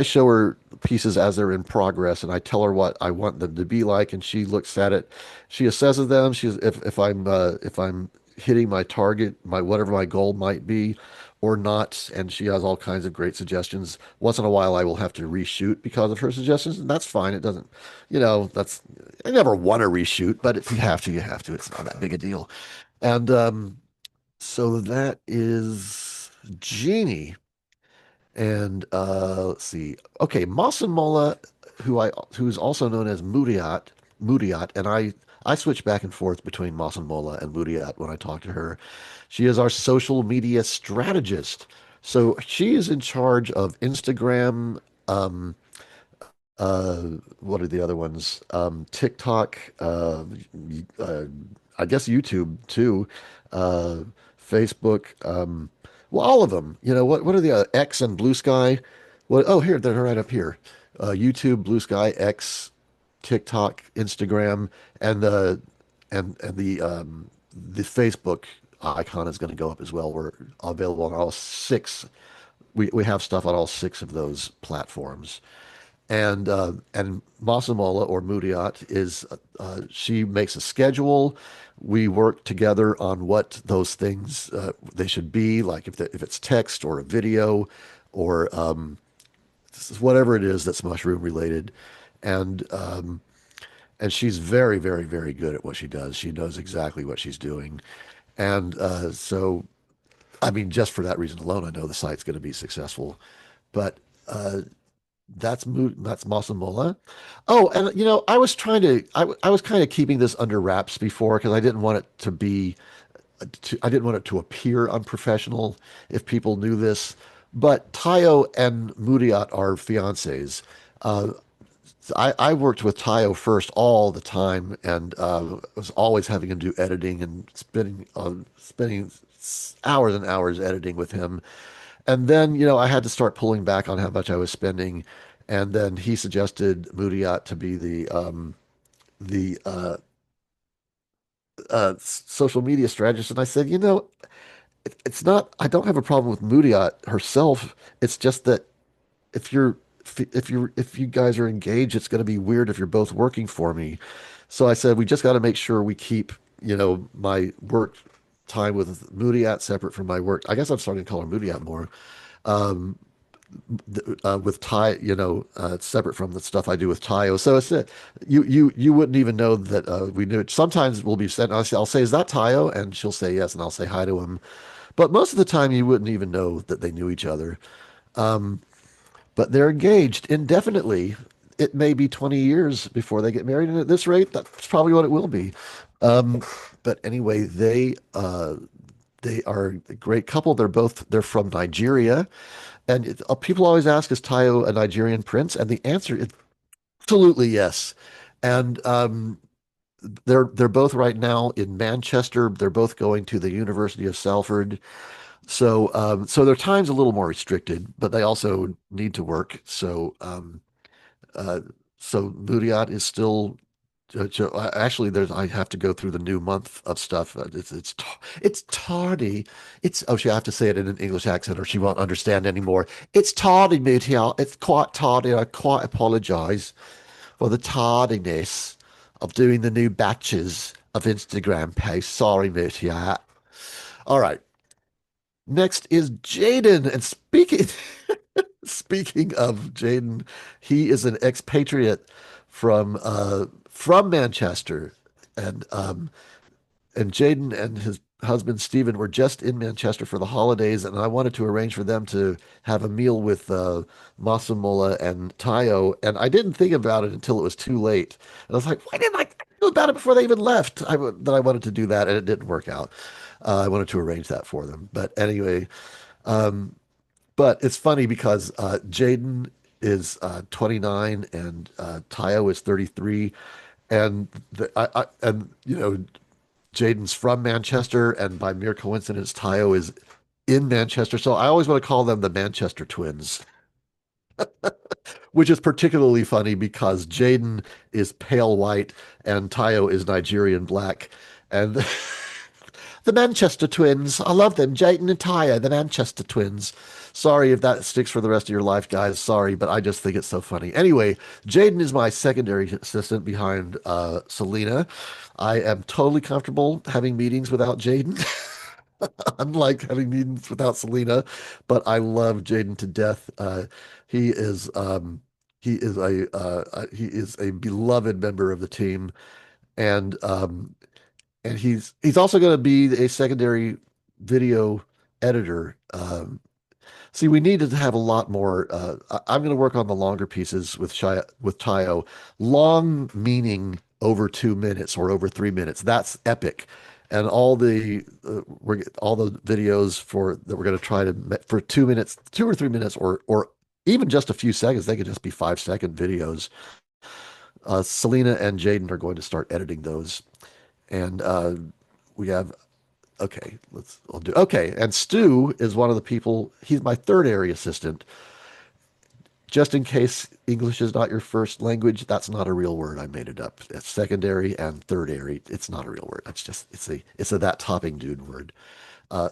show her pieces as they're in progress, and I tell her what I want them to be like, and she looks at it. She assesses them. If I'm hitting my target, my whatever my goal might be, or not, and she has all kinds of great suggestions. Once in a while, I will have to reshoot because of her suggestions, and that's fine. It doesn't, that's I never want to reshoot, but if you have to, you have to. It's not that big a deal. And so that is Jeannie. And let's see. Okay, Masan Molla, who's also known as Mudiat, and I switch back and forth between Masan Molla and Mudiat when I talk to her. She is our social media strategist. So she is in charge of Instagram, um, uh, what are the other ones? TikTok, uh, I guess YouTube too, uh, Facebook, well, all of them. You know, what are the X and Blue Sky? What? Oh, here, they're right up here. YouTube, Blue Sky, X, TikTok, Instagram, and the Facebook icon is going to go up as well. We're available on all six. We have stuff on all six of those platforms. And Masamola or Muriat is she makes a schedule. We work together on what those things they should be, like if it's text or a video or whatever it is that's mushroom related. And and she's very, very, very good at what she does. She knows exactly what she's doing. And so, I mean, just for that reason alone, I know the site's going to be successful. But uh, that's Masamola. Oh, and you know, I was kind of keeping this under wraps before because I didn't want it to be I didn't want it to appear unprofessional if people knew this. But Tayo and Muriat are fiancés. Uh, I worked with Tayo first all the time and was always having him do editing and spending hours and hours editing with him. And then, you know, I had to start pulling back on how much I was spending. And then he suggested Muriat to be the social media strategist. And I said, you know, it's not, I don't have a problem with Muriat herself. It's just that if you're, if you guys are engaged, it's going to be weird if you're both working for me. So I said, we just got to make sure we keep, you know, my work time with Muriat separate from my work. I guess I'm starting to call her Muriat more. Um, with Ty, you know, separate from the stuff I do with Tayo. So it's you wouldn't even know that we knew it. Sometimes we'll be sent. I'll say, "Is that Tayo?" And she'll say yes, and I'll say hi to him. But most of the time, you wouldn't even know that they knew each other. But they're engaged indefinitely. It may be 20 years before they get married, and at this rate, that's probably what it will be. Um, but anyway, they are a great couple. They're from Nigeria. And people always ask, is Tayo a Nigerian prince? And the answer is absolutely yes. And they're both right now in Manchester. They're both going to the University of Salford. So their time's a little more restricted, but they also need to work. Uh, so Muriat is still actually, there's I have to go through the new month of stuff. It's tardy. It's oh, she I have to say it in an English accent, or she won't understand anymore. It's tardy, Mutia. It's quite tardy. I quite apologize for the tardiness of doing the new batches of Instagram posts. Sorry, Mutia. All right. Next is Jaden, and speaking of Jaden, he is an expatriate from Manchester, and and Jaden and his husband Stephen were just in Manchester for the holidays, and I wanted to arrange for them to have a meal with Masamola and Tayo, and I didn't think about it until it was too late. And I was like, why didn't I know about it before they even left? That I wanted to do that, and it didn't work out. I wanted to arrange that for them, but anyway. Um, but it's funny because Jaden is 29 and Tayo is 33, and and you know Jaden's from Manchester, and by mere coincidence, Tayo is in Manchester. So I always want to call them the Manchester twins, which is particularly funny because Jaden is pale white and Tayo is Nigerian black, and the Manchester twins. I love them. Jayden and Tyre, the Manchester twins. Sorry if that sticks for the rest of your life, guys. Sorry, but I just think it's so funny. Anyway, Jayden is my secondary assistant behind Selena. I am totally comfortable having meetings without Jayden. Unlike having meetings without Selena, but I love Jayden to death. He is he is a beloved member of the team, and he's also going to be a secondary video editor. See, we need to have a lot more. I'm going to work on the longer pieces with Tayo. Long meaning over 2 minutes or over 3 minutes. That's epic. And all the videos for that we're going to try to for 2 minutes, 2 or 3 minutes, or even just a few seconds. They could just be 5-second videos. Selena and Jaden are going to start editing those, and we have Okay, I'll do okay. And Stu is one of the people, he's my third area assistant. Just in case English is not your first language, that's not a real word. I made it up. It's secondary and third area. It's not a real word. That's just it's a that topping dude word.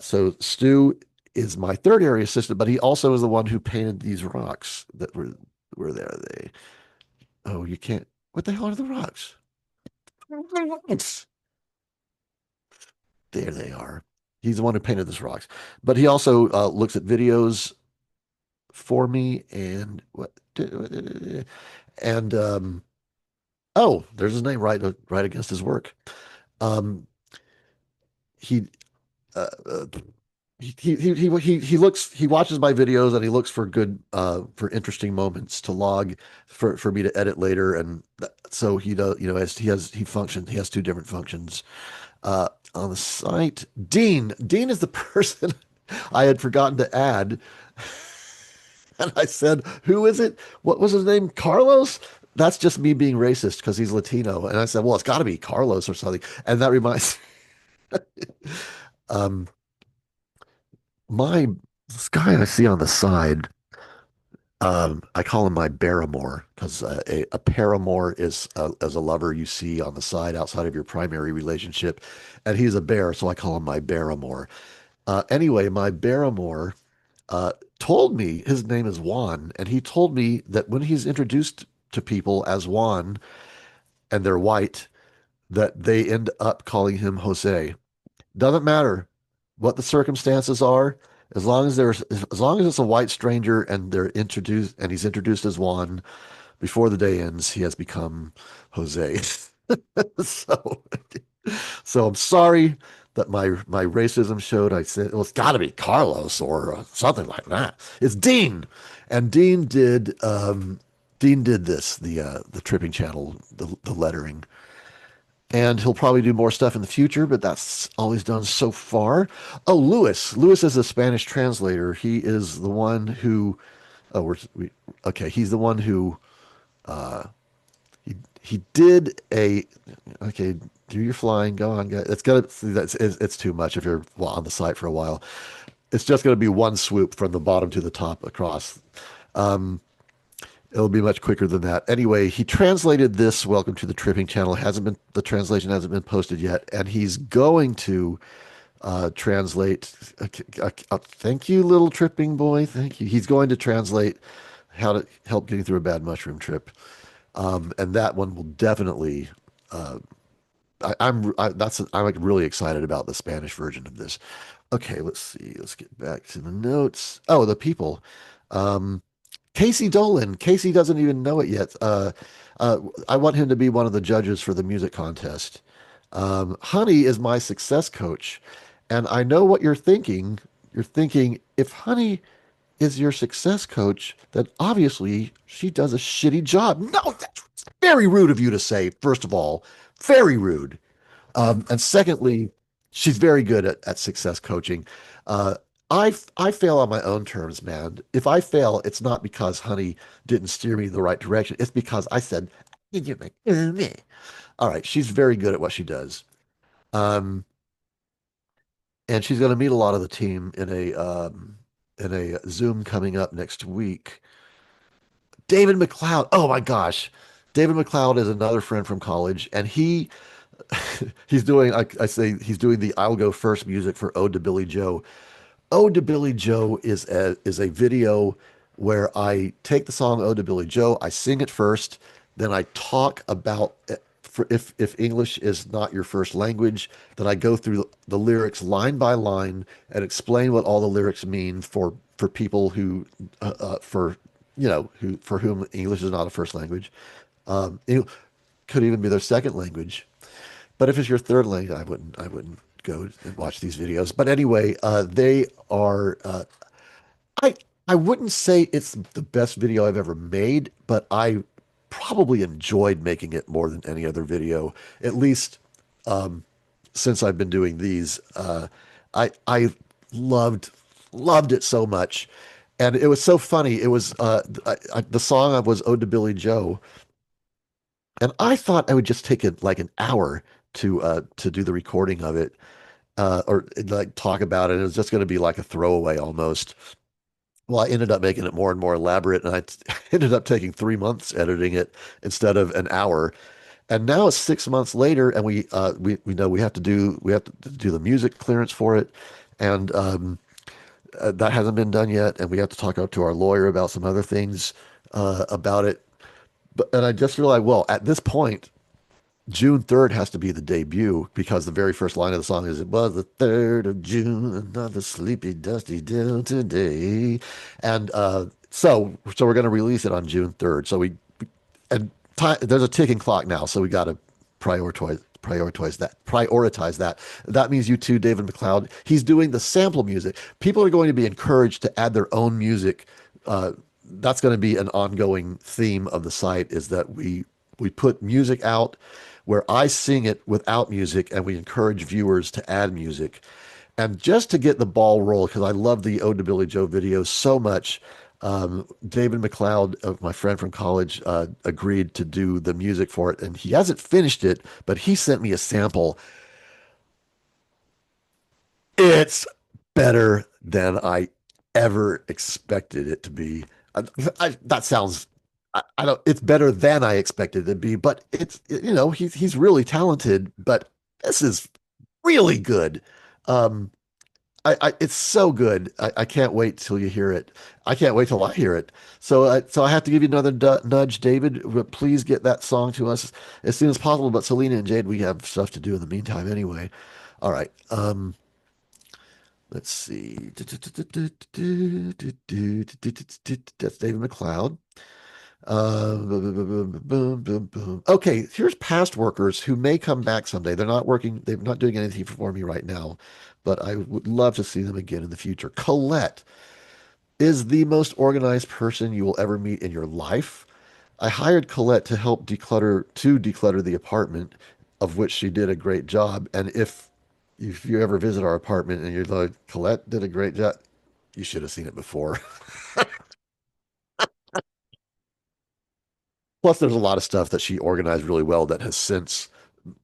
So Stu is my third area assistant, but he also is the one who painted these rocks that were there. They oh you can't. What the hell are the rocks? There they are. He's the one who painted these rocks, but he also looks at videos for me and what and oh, there's his name right against his work. Um, he uh, uh, he looks he watches my videos and he looks for good for interesting moments to log for me to edit later and so he does as he functions he has two different functions on the site. Dean is the person I had forgotten to add. And I said, who is it? What was his name? Carlos? That's just me being racist because he's Latino. And I said, well, it's got to be Carlos or something. And that reminds um, my this guy I see on the side. I call him my paramour because a paramour is as a lover you see on the side outside of your primary relationship, and he's a bear, so I call him my paramour. Anyway, my paramour told me his name is Juan, and he told me that when he's introduced to people as Juan and they're white, that they end up calling him Jose. Doesn't matter what the circumstances are, as long as it's a white stranger and they're introduced and he's introduced as Juan, before the day ends, he has become Jose. So so I'm sorry that my racism showed. I said, well, it's got to be Carlos or something like that. It's Dean, and Dean did this the tripping channel the lettering, and he'll probably do more stuff in the future. But that's all he's done so far. Oh, Lewis is a Spanish translator. He is the one who oh we okay. He's the one who uh, he did a okay. Do your flying. Go on, guys. It's gonna it's too much if you're on the site for a while. It's just gonna be one swoop from the bottom to the top across. Um, it'll be much quicker than that. Anyway, he translated this. Welcome to the Tripping Channel. Hasn't been the translation hasn't been posted yet, and he's going to translate. Thank you, little tripping boy. Thank you. He's going to translate how to help getting through a bad mushroom trip. And that one will definitely. I'm like really excited about the Spanish version of this. Okay, let's see. Let's get back to the notes. Oh, the people. Um, Casey Dolan. Casey doesn't even know it yet. I want him to be one of the judges for the music contest. Honey is my success coach, and I know what you're thinking. You're thinking if Honey is your success coach, then obviously she does a shitty job. No, that's very rude of you to say, first of all. Very rude. And secondly, she's very good at success coaching. Uh, I fail on my own terms, man. If I fail, it's not because Honey didn't steer me in the right direction. It's because I said, all right, she's very good at what she does. Um, and she's going to meet a lot of the team in a Zoom coming up next week. David McLeod. Oh my gosh. David McLeod is another friend from college, and he's doing I say he's doing the I'll Go First music for Ode to Billy Joe. Ode to Billy Joe is a video where I take the song Ode to Billy Joe, I sing it first, then I talk about for if English is not your first language, then I go through the lyrics line by line and explain what all the lyrics mean for people who for who for whom English is not a first language. It could even be their second language. But if it's your third language, I wouldn't go and watch these videos. But anyway, they are I I wouldn't say it's the best video I've ever made, but I probably enjoyed making it more than any other video, at least since I've been doing these. I loved it so much. And it was so funny. It was the song was Ode to Billy Joe, and I thought I would just take it like an hour to do the recording of it. or like talk about it. It was just going to be like a throwaway almost. Well, I ended up making it more and more elaborate, and ended up taking 3 months editing it instead of an hour. And now it's 6 months later, and we know we have to do the music clearance for it, and that hasn't been done yet, and we have to talk up to our lawyer about some other things about it. But and I just realized, well, at this point, June 3rd has to be the debut because the very first line of the song is, "It was the 3rd of June, another sleepy, dusty day today." And so we're going to release it on June 3rd. And there's a ticking clock now, so we got to prioritize that. That means you too, David McLeod. He's doing the sample music. People are going to be encouraged to add their own music. That's going to be an ongoing theme of the site is that we put music out where I sing it without music, and we encourage viewers to add music. And just to get the ball rolling, because I love the Ode to Billy Joe videos so much, David McLeod, my friend from college, agreed to do the music for it. And he hasn't finished it, but he sent me a sample. It's better than I ever expected it to be. That sounds, I don't, it's better than I expected it to be, but he's really talented, but this is really good. Um, it's so good. I can't wait till you hear it. I can't wait till I hear it. So I have to give you another nudge, David. Please get that song to us as soon as possible. But Selena and Jade, we have stuff to do in the meantime anyway. All right. Let's see. That's David McLeod. Boom, boom, boom, boom. Okay, here's past workers who may come back someday. They're not working, they're not doing anything for me right now, but I would love to see them again in the future. Colette is the most organized person you will ever meet in your life. I hired Colette to help declutter the apartment, of which she did a great job. And if you ever visit our apartment and you're like, Colette did a great job, you should have seen it before. Plus, there's a lot of stuff that she organized really well that has since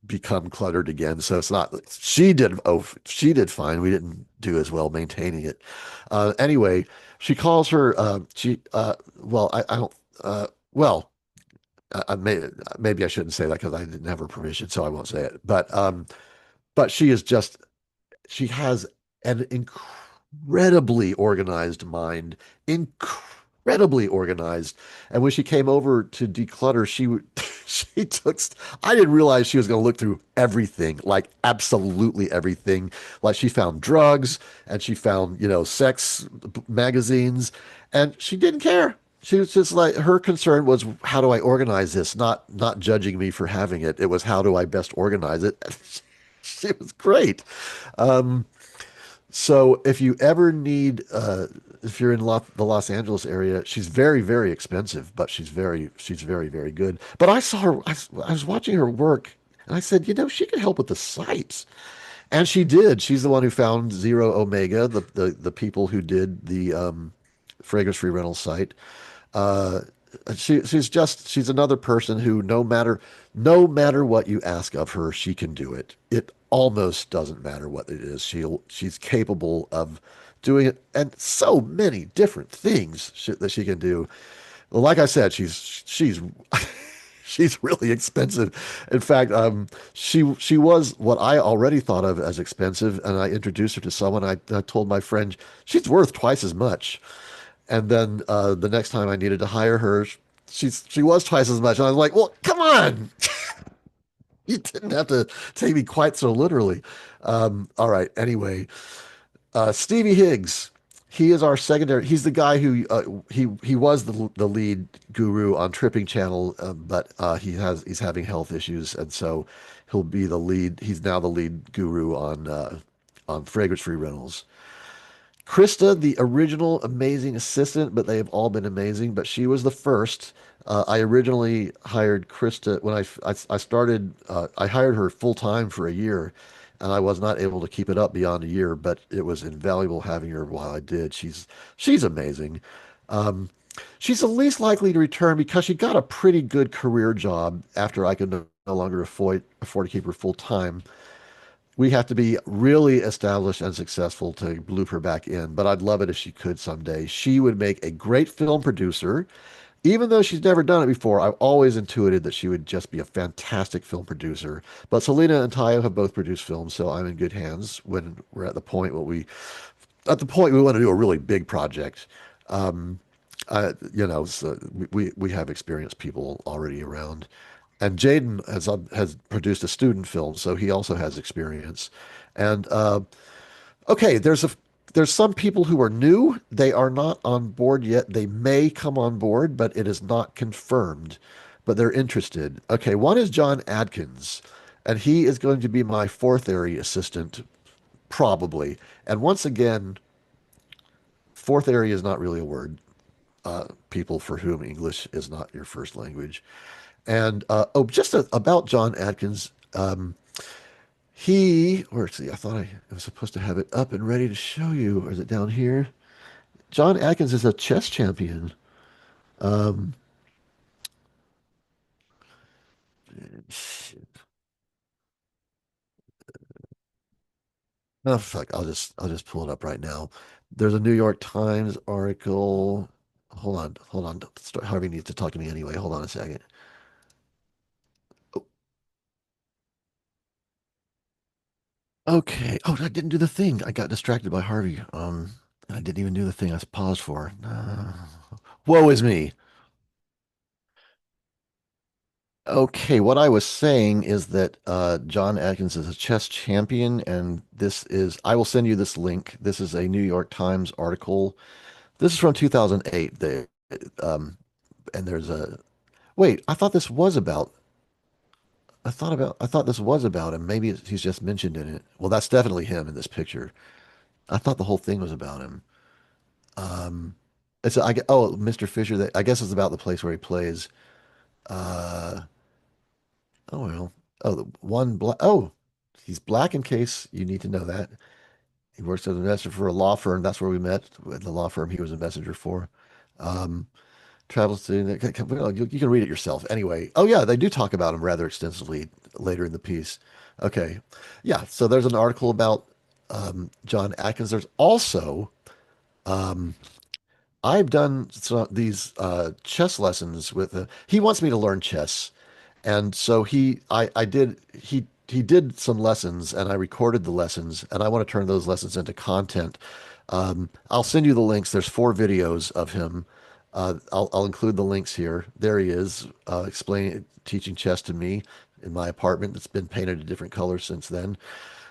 become cluttered again. So it's not she did fine. We didn't do as well maintaining it. Anyway, she calls her she well I don't well I may maybe I shouldn't say that because I didn't have her permission, so I won't say it. But she is just she has an incredibly organized mind, incredibly organized. And when she came over to declutter, she took. I didn't realize she was going to look through everything, like absolutely everything. Like she found drugs and she found, sex magazines, and she didn't care. She was just like her concern was how do I organize this, not judging me for having it. It was how do I best organize it. She was great. Um, so if you ever need, if you're in the Los Angeles area, she's very, very expensive, but she's very, very good. But I saw her, I was watching her work and I said, she could help with the sites. And she did. She's the one who found Zero Omega, the people who did the fragrance free rental site. Uh, she's another person who no matter what you ask of her, she can do it. It almost doesn't matter what it is. She's capable of doing it, and so many different things that she can do. Well, like I said, she's she's really expensive. In fact, she was what I already thought of as expensive, and I introduced her to someone. I told my friend she's worth twice as much. And then the next time I needed to hire her, she was twice as much. And I was like, well, come on. You didn't have to take me quite so literally. All right. Anyway, Stevie Higgs, he is our secondary. He's the guy who he was the lead guru on Tripping Channel, but he's having health issues, and so he'll be the lead. He's now the lead guru on Fragrance Free Rentals. Krista, the original amazing assistant, but they have all been amazing. But she was the first. I originally hired Krista when I started. I hired her full time for a year, and I was not able to keep it up beyond a year. But it was invaluable having her while I did. She's amazing. Um, she's the least likely to return because she got a pretty good career job after I could no longer afford to keep her full time we have to be really established and successful to loop her back in. But I'd love it if she could someday. She would make a great film producer. Even though she's never done it before, I've always intuited that she would just be a fantastic film producer. But Selena and Tayo have both produced films, so I'm in good hands when we're at the point we want to do a really big project. Um, so we have experienced people already around, and Jaden has produced a student film, so he also has experience. And okay, there's some people who are new. They are not on board yet. They may come on board, but it is not confirmed. But they're interested. Okay, one is John Adkins, and he is going to be my fourth area assistant, probably. And once again, fourth area is not really a word. People for whom English is not your first language. And about John Adkins. Let's see, I thought I was supposed to have it up and ready to show you. Or is it down here? John Atkins is a chess champion. Um, shit. Oh, fuck. I'll just pull it up right now. There's a New York Times article. Hold on. Harvey needs to talk to me anyway. Hold on a second. Oh, okay. Oh, I didn't do the thing. I got distracted by Harvey. I didn't even do the thing I was paused for. Woe is me. Okay, what I was saying is that John Atkins is a chess champion, and I will send you this link. This is a New York Times article. This is from 2008. Um, and wait, I thought this was about him. Maybe he's just mentioned in it. Well, that's definitely him in this picture. I thought the whole thing was about him. Um, Mr. Fisher, I guess it's about the place where he plays. Uh, Oh well. He's black in case you need to know that. He works as an investor for a law firm. That's where we met, with the law firm he was a messenger for. Um, Travels to, well, you can read it yourself. Anyway, oh yeah, they do talk about him rather extensively later in the piece. Okay. Yeah, so there's an article about John Atkins. There's also um, I've done these chess lessons with he wants me to learn chess. And so he did some lessons and I recorded the lessons and I want to turn those lessons into content. I'll send you the links. There's 4 videos of him. I'll include the links here. There he is, explaining, teaching chess to me in my apartment. It's been painted a different color since then.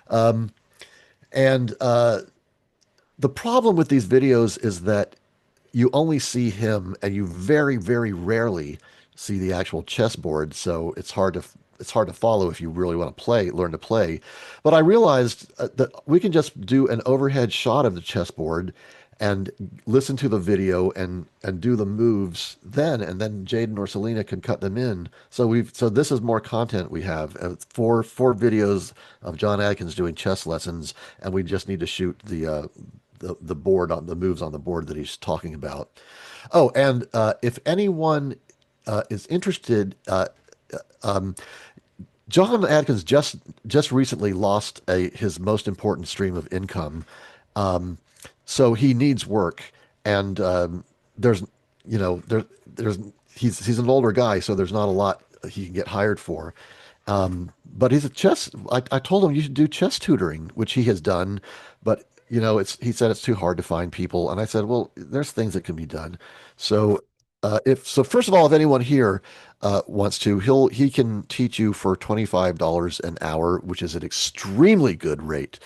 Um, and The problem with these videos is that you only see him and you very, very rarely see the actual chessboard. So it's hard to follow if you really want to learn to play. But I realized that we can just do an overhead shot of the chessboard and listen to the video and do the moves then, and then Jaden or Selena can cut them in. So this is more content we have. Four videos of John Adkins doing chess lessons, and we just need to shoot the board on the moves on the board that he's talking about. Oh, and if anyone is interested, um, John Adkins just recently lost his most important stream of income, um, so he needs work, and there's there's he's an older guy, so there's not a lot he can get hired for. But he's a chess. I told him you should do chess tutoring, which he has done, but he said it's too hard to find people, and I said, well, there's things that can be done. So if so, first of all, if anyone here wants to, he can teach you for $25 an hour, which is an extremely good rate.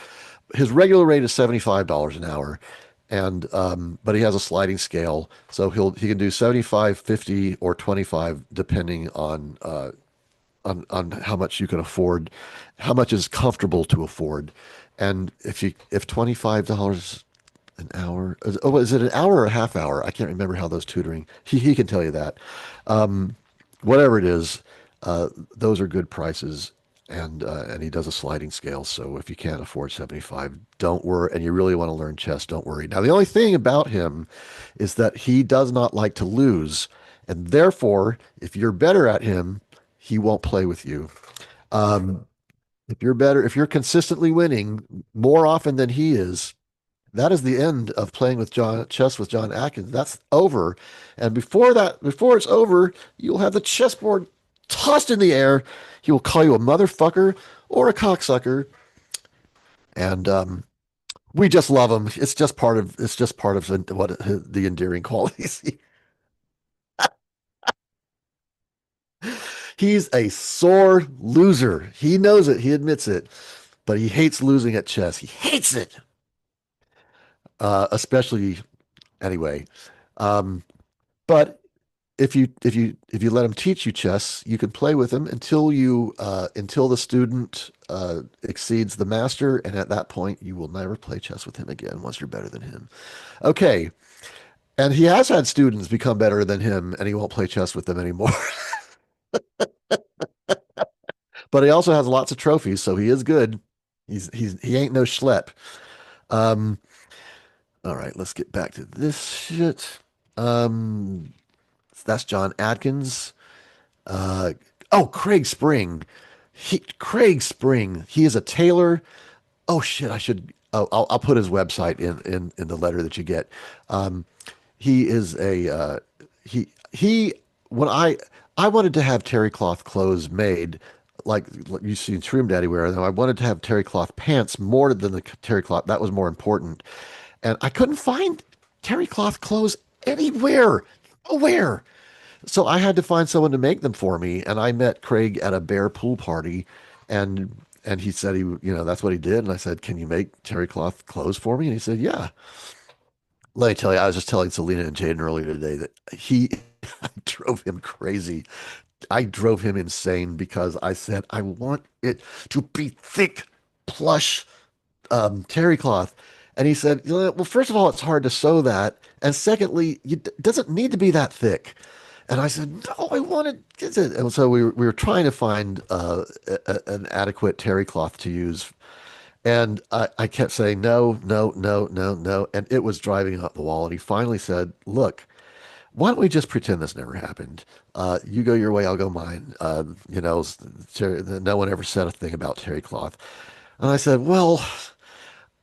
His regular rate is $75 an hour, and but he has a sliding scale, so he can do 75, 50, or 25 depending on how much you can afford, how much is comfortable to afford. And if $25 an hour, is it an hour or a half hour? I can't remember how those tutoring. He can tell you that. Um, Whatever it is, those are good prices. And he does a sliding scale. So if you can't afford 75, don't worry. And you really want to learn chess, don't worry. Now, the only thing about him is that he does not like to lose. And therefore, if you're better at him, he won't play with you. Um, If you're better, if you're consistently winning more often than he is, that is the end of playing with John chess with John Atkins. That's over. And before that, before it's over, you'll have the chessboard tossed in the air. He will call you a motherfucker or a cocksucker. And we just love him. It's just part of what the endearing qualities. He's a sore loser. He knows it. He admits it, but he hates losing at chess. He hates it. Especially anyway. Um, but if you let him teach you chess, you can play with him until the student exceeds the master, and at that point, you will never play chess with him again once you're better than him. Okay, and he has had students become better than him, and he won't play chess with them anymore. But he also has lots of trophies, so he is good. He ain't no schlep. Um, all right, let's get back to this shit. Um, that's John Atkins. Uh, oh, Craig Spring. Craig Spring. He is a tailor. Oh shit, I should. Oh, I'll put his website in the letter that you get. Um, he is a he. When I wanted to have terry cloth clothes made, like you see Trim Daddy wear them. I wanted to have terry cloth pants more than the terry cloth. That was more important, and I couldn't find terry cloth clothes anywhere. Nowhere. So I had to find someone to make them for me, and I met Craig at a bear pool party, and he said that's what he did, and I said, "Can you make terry cloth clothes for me?" And he said, "Yeah." Let me tell you, I was just telling Selena and Jaden earlier today that he drove him crazy. I drove him insane because I said, "I want it to be thick, plush, terry cloth." And he said, "Well, first of all, it's hard to sew that. And secondly, it doesn't need to be that thick." And I said, "No, I wanted it." And so we were trying to find an adequate terry cloth to use. And I kept saying, no, no, no, no, no. And it was driving up the wall. And he finally said, "Look, why don't we just pretend this never happened? You go your way, I'll go mine. No one ever said a thing about terry cloth." And I said, "Well,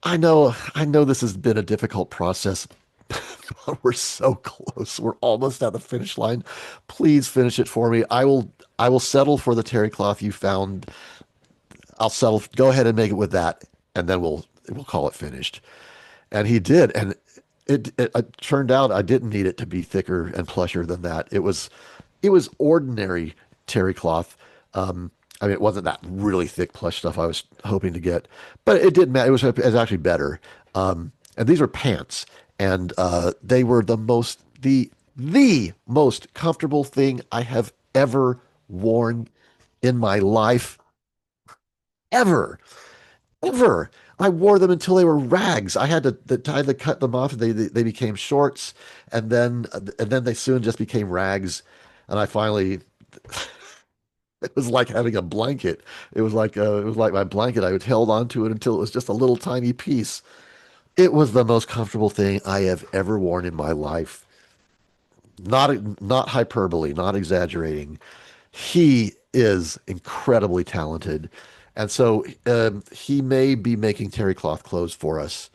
I know this has been a difficult process, but we're so close. We're almost at the finish line. Please finish it for me. I will settle for the terry cloth you found. I'll settle. Go ahead and make it with that, and then we'll call it finished." And he did, and it turned out I didn't need it to be thicker and plusher than that. It was ordinary terry cloth. I mean, it wasn't that really thick plush stuff I was hoping to get, but it didn't matter. It was actually better. And these were pants, and they were the most comfortable thing I have ever worn in my life, ever, ever. I wore them until they were rags. I had to cut them off. They became shorts, and then they soon just became rags. And I finally, it was like having a blanket. It was like my blanket. I held on to it until it was just a little tiny piece. It was the most comfortable thing I have ever worn in my life. Not hyperbole, not exaggerating. He is incredibly talented, and so he may be making terry cloth clothes for us.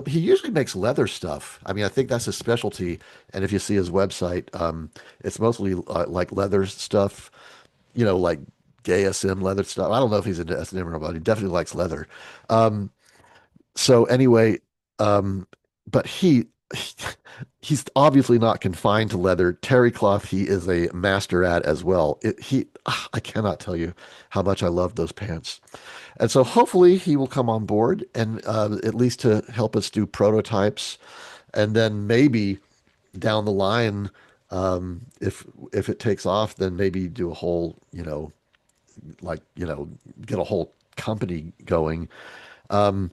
He usually makes leather stuff. I mean, I think that's his specialty. And if you see his website, it's mostly like leather stuff. Like gay SM leather stuff. I don't know if he's into SM or not, but he definitely likes leather. Um, so anyway, um, but he's obviously not confined to leather. Terry cloth, he is a master at as well. I cannot tell you how much I love those pants. And so hopefully he will come on board and at least to help us do prototypes, and then maybe down the line, if it takes off, then maybe do a whole, get a whole company going. Um,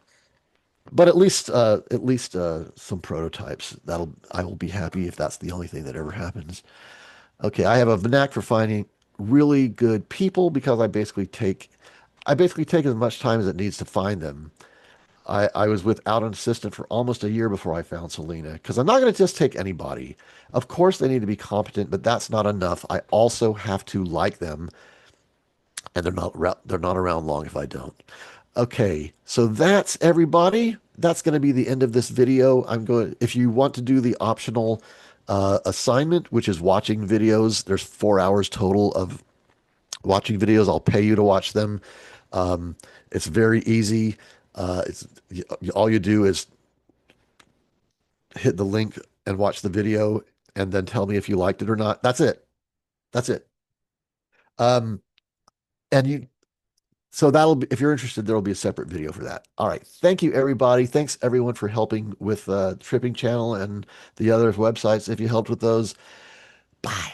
but at least some prototypes. I will be happy if that's the only thing that ever happens. Okay, I have a knack for finding really good people because I basically take as much time as it needs to find them. I was without an assistant for almost a year before I found Selena because I'm not going to just take anybody. Of course, they need to be competent, but that's not enough. I also have to like them. and they're not around long if I don't. Okay, so that's everybody. That's going to be the end of this video. If you want to do the optional assignment, which is watching videos, there's 4 hours total of watching videos. I'll pay you to watch them. Um, it's very easy. It's all you do is hit the link and watch the video, and then tell me if you liked it or not. That's it. That's it. Um, and you So that'll be, if you're interested, there'll be a separate video for that. All right. Thank you, everybody. Thanks everyone for helping with Tripping Channel and the other websites. If you helped with those, bye.